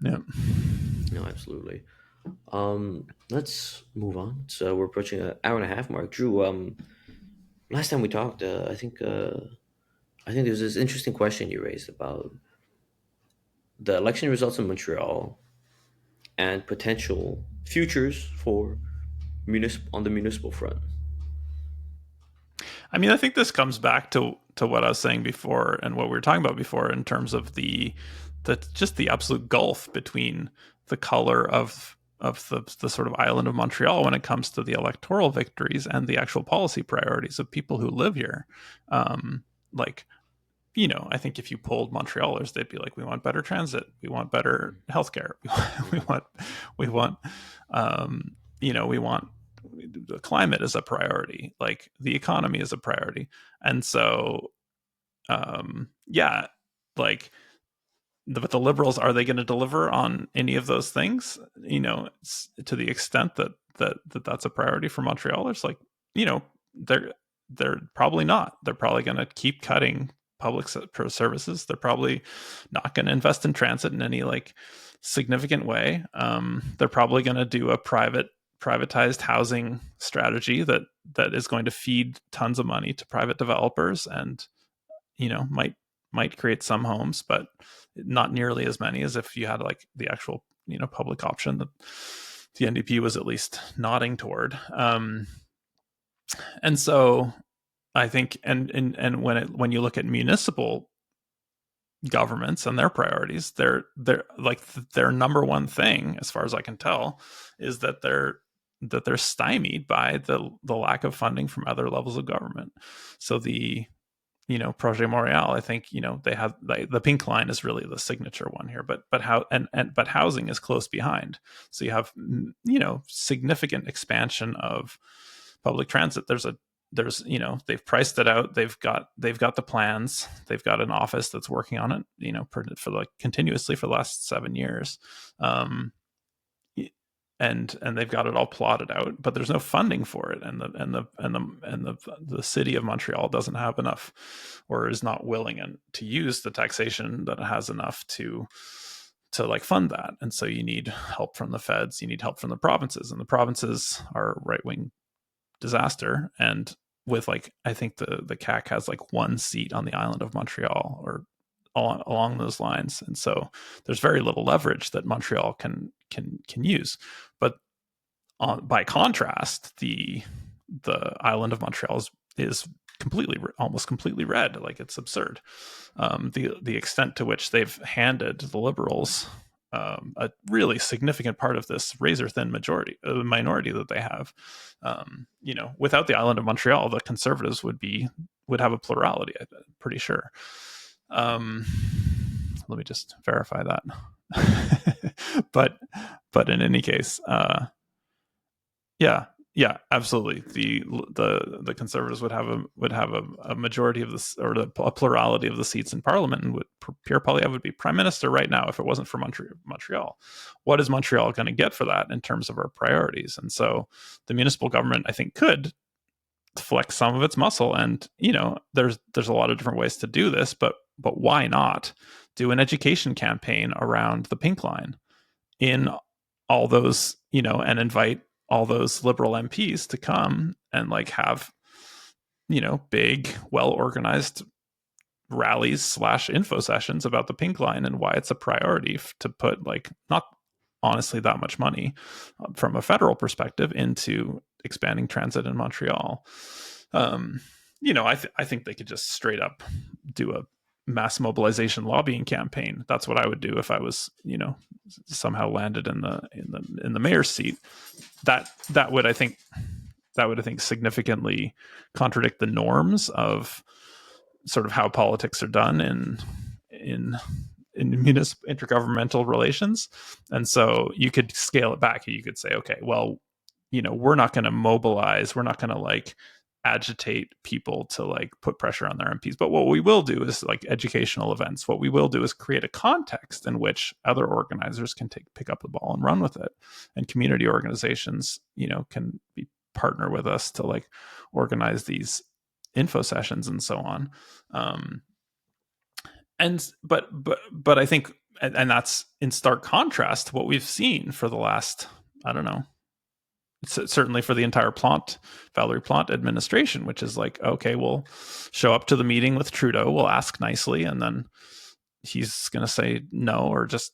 Yeah. No, absolutely. Let's move on. So we're approaching an hour and a half mark. Drew, last time we talked, I think there's this interesting question you raised about the election results in Montreal and potential futures for on the municipal front. I mean, I think this comes back to what I was saying before and what we were talking about before in terms of the just the absolute gulf between the color of the sort of island of Montreal when it comes to the electoral victories and the actual policy priorities of people who live here. Like, I think if you polled Montrealers, they'd be like, we want better transit, we want better healthcare, we Mm-hmm. want, we want, we want the climate is a priority, like the economy is a priority, and so, yeah, like, but the liberals, are they going to deliver on any of those things? To the extent that's a priority for Montrealers, like, you know, they're they're probably not. They're probably going to keep cutting public services. They're probably not going to invest in transit in any like significant way. They're probably going to do a privatized housing strategy that is going to feed tons of money to private developers, and might create some homes, but not nearly as many as if you had like the actual public option that the NDP was at least nodding toward. And so I think, and when you look at municipal governments and their priorities, they're like their number one thing, as far as I can tell, is that they're stymied by the lack of funding from other levels of government. So the Projet Montréal, I think they have the pink line is really the signature one here, but how but housing is close behind. So you have significant expansion of public transit. There's they've priced it out. They've got the plans. They've got an office that's working on it. For like continuously for the last 7 years. And they've got it all plotted out, but there's no funding for it, and the city of Montreal doesn't have enough, or is not willing to use the taxation that it has enough to like fund that. And so you need help from the feds, you need help from the provinces, and the provinces are right-wing disaster. And with like, I think the CAQ has like 1 seat on the island of Montreal, or along those lines, and so there's very little leverage that Montreal can use. But by contrast, the island of Montreal is almost completely red. Like, it's absurd. The extent to which they've handed the Liberals a really significant part of this razor thin minority that they have. Without the island of Montreal, the Conservatives would have a plurality, I'm pretty sure. Let me just verify that. but in any case, yeah, absolutely. The Conservatives would have a majority of this, or a plurality of the seats in Parliament, and Pierre Poilievre would be Prime Minister right now if it wasn't for Montreal. What is Montreal going to get for that in terms of our priorities? And so the municipal government, I think, could flex some of its muscle, and there's a lot of different ways to do this, but why not do an education campaign around the pink line in all those, and invite all those Liberal MPs to come and like have big, well organized rallies / info sessions about the pink line and why it's a priority to put, like, not honestly that much money from a federal perspective into expanding transit in Montreal. I think they could just straight up do a mass mobilization lobbying campaign. That's what I would do if I was, somehow landed in the mayor's seat. That would, I think, significantly contradict the norms of sort of how politics are done in municipal intergovernmental relations. And so you could scale it back. You could say, okay, well, we're not going to mobilize, we're not going to like agitate people to like put pressure on their MPs, but what we will do is like educational events. What we will do is create a context in which other organizers can pick up the ball and run with it, and community organizations can partner with us to like organize these info sessions and so on. But I think, and that's in stark contrast to what we've seen for the last, I don't know, certainly for the entire Valerie Plante administration, which is like, okay, we'll show up to the meeting with Trudeau, we'll ask nicely, and then he's going to say no, or just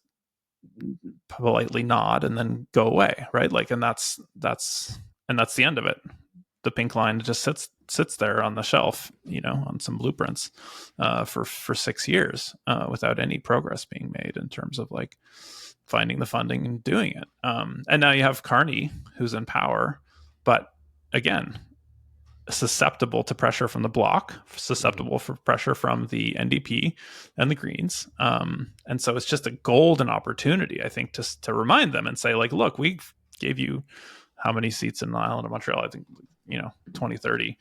politely nod and then go away, right? Like, and that's the end of it. The pink line just sits there on the shelf, on some blueprints, for 6 years, without any progress being made in terms of like finding the funding and doing it. And now you have Carney, who's in power, but again, susceptible to pressure from the Bloc, susceptible for pressure from the NDP and the Greens. And so it's just a golden opportunity, I think, to remind them and say, like, look, we gave you how many seats in the island of Montreal? I think 20, 30.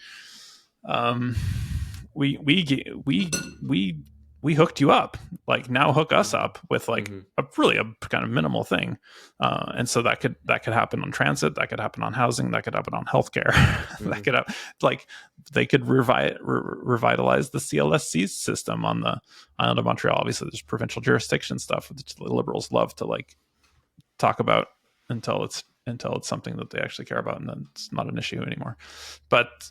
We hooked you up. Like, now hook us up with like a kind of minimal thing. And so that could happen on transit, that could happen on housing, that could happen on healthcare. That could have, like, they could revitalize the CLSC system on the island of Montreal. Obviously, there's provincial jurisdiction stuff which the Liberals love to like talk about until it's something that they actually care about, and then it's not an issue anymore. But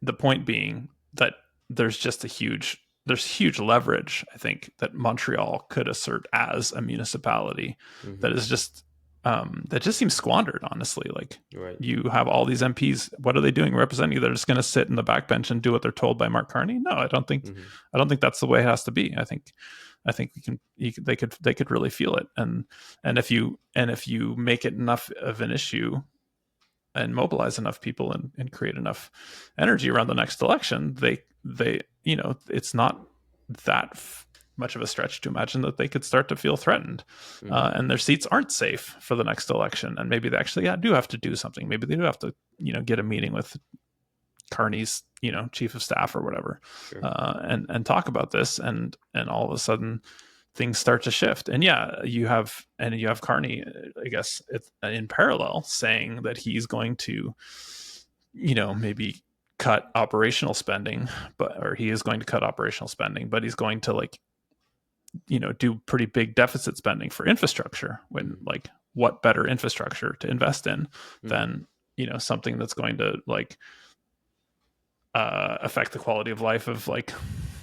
the point being that there's huge leverage, I think, that Montreal could assert as a municipality that is just that just seems squandered, honestly. Like, right. You have all these MPs. What are they doing representing you? They're just going to sit in the backbench and do what they're told by Mark Carney? No, I don't think that's the way it has to be. I think they could really feel it. And if you make it enough of an issue and mobilize enough people and create enough energy around the next election, they it's not that much of a stretch to imagine that they could start to feel threatened, Mm-hmm. and their seats aren't safe for the next election, and maybe they actually do have to do something. Maybe they do have to get a meeting with Carney's chief of staff or whatever, Sure. and talk about this, and all of a sudden things start to shift. And you have Carney, I guess, in parallel, saying that he's going to maybe cut operational spending, or he is going to cut operational spending, but he's going to do pretty big deficit spending for infrastructure. When Mm-hmm. what better infrastructure to invest in Mm-hmm. than something that's going to affect the quality of life of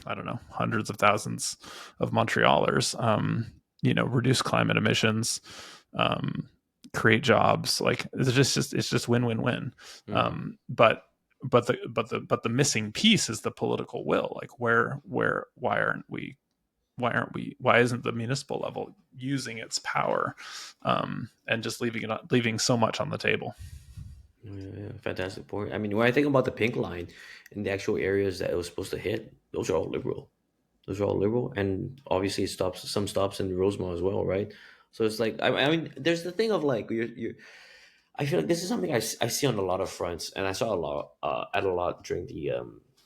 I don't know, hundreds of thousands of Montrealers. Reduce climate emissions, um, create jobs. It's just win win win. Mm-hmm. But the missing piece is the political will. Why isn't the municipal level using its power, and just leaving so much on the table? Yeah, yeah, fantastic point. I mean, when I think about the pink line and the actual areas that it was supposed to hit, those are all liberal. Those are all liberal, and obviously it stops some stops in Rosemont as well, right? So it's like I mean, there's the thing of like you're. I feel like this is something I see on a lot of fronts, and I saw a lot at a lot during the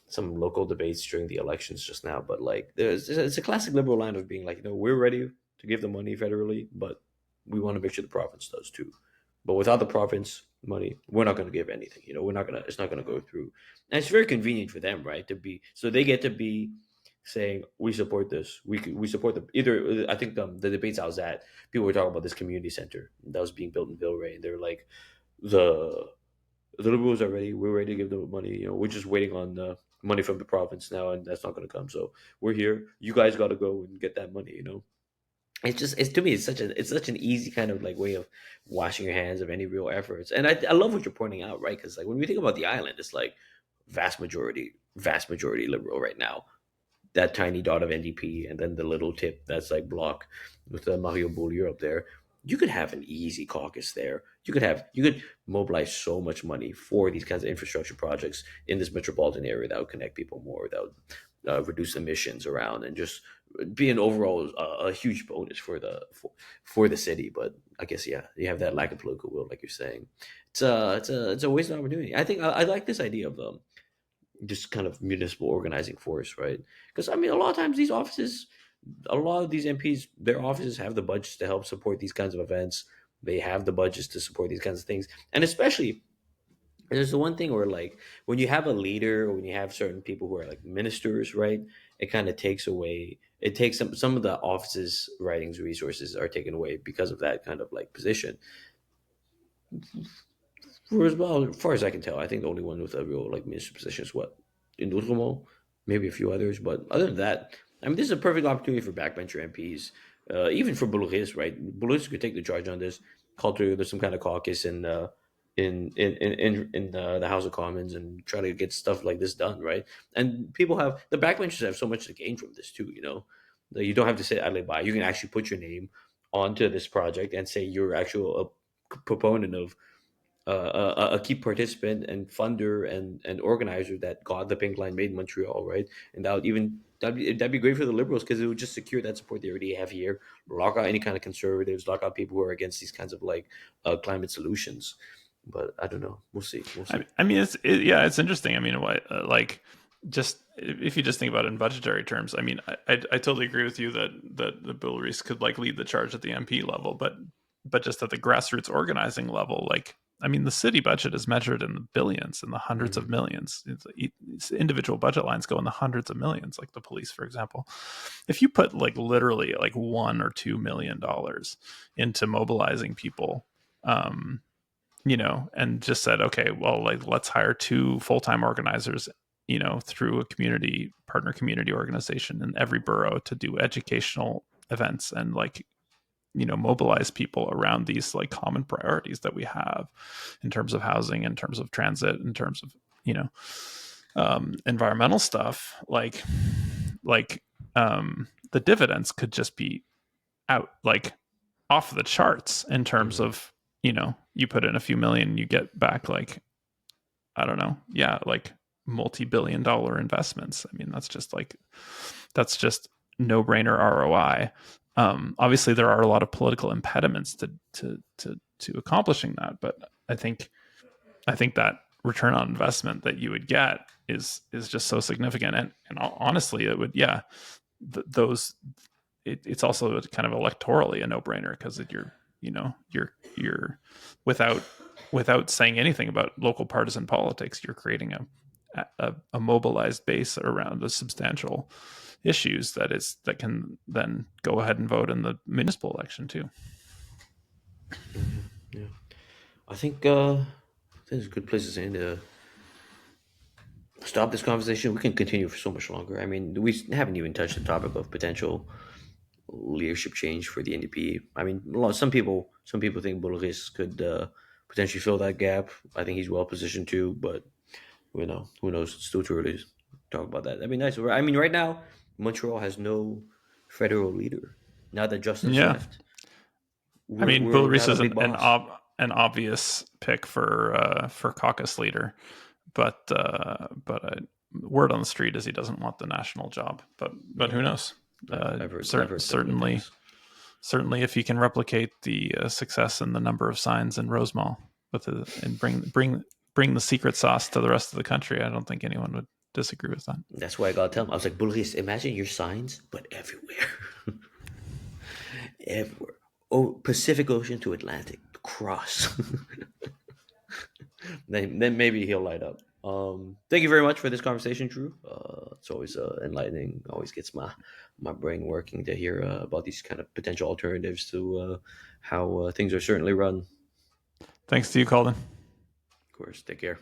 some local debates during the elections just now. But like, there's it's a classic liberal line of being like, we're ready to give the money federally, but we want to make sure the province does too. But without the province money, we're not going to give anything. We're not gonna. It's not going to go through, and it's very convenient for them, right? To be so they get to be saying we support this. We support the either. I think the debates I was at, people were talking about this community center that was being built in Villeray, and they're like the the liberals are ready. We're ready to give them money. We're just waiting on money from the province now, and that's not going to come. So we're here. You guys got to go and get that money. It's just it's to me it's such an easy kind of like way of washing your hands of any real efforts. And I love what you're pointing out, right? Because like when we think about the island, it's like vast majority liberal right now, that tiny dot of NDP, and then the little tip that's like block with the Mario Beaulieu up there. You could have an easy caucus there. You could mobilize so much money for these kinds of infrastructure projects in this metropolitan area that would connect people more, that would reduce emissions around, and just be an overall a huge bonus for the city. But I guess yeah, you have that lack of political will, like you're saying. It's a wasted opportunity. I think I like this idea of just kind of municipal organizing force, right? Because I mean, a lot of times a lot of these MPs, their offices have the budgets to help support these kinds of events. They have the budgets to support these kinds of things, and especially there's the one thing where like when you have a leader, or when you have certain people who are like ministers, right? It kind of takes away. It takes some of the office's writings resources are taken away because of that kind of like position. For as well, as far as I can tell, I think the only one with a real like minister position is what in Ultimo, maybe a few others, but other than that, I mean, this is a perfect opportunity for backbencher MPs, even for Boulris, right? Boulris could take the charge on this, call together some kind of caucus in the House of Commons and try to get stuff like this done, right? And people have the backbenchers have so much to gain from this too. That you don't have to sit idly by. You can actually put your name onto this project and say you're actual a proponent of a key participant and funder and organizer that got the pink line made in Montreal, right? And that'd be great for the liberals because it would just secure that support they already have here, lock out any kind of conservatives, lock out people who are against these kinds of like climate solutions. But I don't know. We'll see. We'll see. I mean, it's interesting. I mean, just if you just think about it in budgetary terms, I mean, I totally agree with you that the Bill Reese could lead the charge at the MP level, but just at the grassroots organizing level, I mean, the city budget is measured in the billions and the hundreds of Hmm. millions. It's individual budget lines go in the hundreds of millions, like the police, for example. If you put literally $1 or $2 million into mobilizing people, um, and just said, okay, well, let's hire 2 full-time organizers, through a partner community organization in every borough to do educational events and mobilize people around these common priorities that we have in terms of housing, in terms of transit, in terms of environmental stuff, the dividends could just be out off the charts in terms Hmm. of you put in a few million, you get back like, I don't know, yeah, like multi-billion-dollar investments. I mean, that's just no brainer ROI. Obviously, there are a lot of political impediments to accomplishing that, but I think that return on investment that you would get is just so significant, and honestly, it would, yeah, those it's also kind of electorally a no brainer because you're without saying anything about local partisan politics, you're creating a mobilized base around the substantial issues that can then go ahead and vote in the municipal election too. Yeah. I think this is a good place to end. Stop this conversation. We can continue for so much longer. I mean, we haven't even touched the topic of potential leadership change for the NDP. I mean, some people think Boulris could potentially fill that gap. I think he's well positioned too, but who knows? It's still too early to talk about that. That'd be nice. I mean, right now Montreal has no federal leader. Now that Justin's Yeah, left, I mean, we're Bill without Reese a is big boss. an obvious pick for caucus leader, but word on the street is he doesn't want the national job. But who Yeah, knows? I've heard similar things. Certainly, if he can replicate the success and the number of signs in Rosemont and bring the secret sauce to the rest of the country, I don't think anyone would disagree with that. That's why I gotta tell him. I was like, Boulris, imagine your signs, but everywhere. Everywhere. Oh, Pacific Ocean to Atlantic, cross. Then maybe he'll light up. Thank you very much for this conversation, Drew. It's always enlightening. Always gets my brain working to hear about these kind of potential alternatives to how things are certainly run. Thanks to you, Calden. Of course, take care.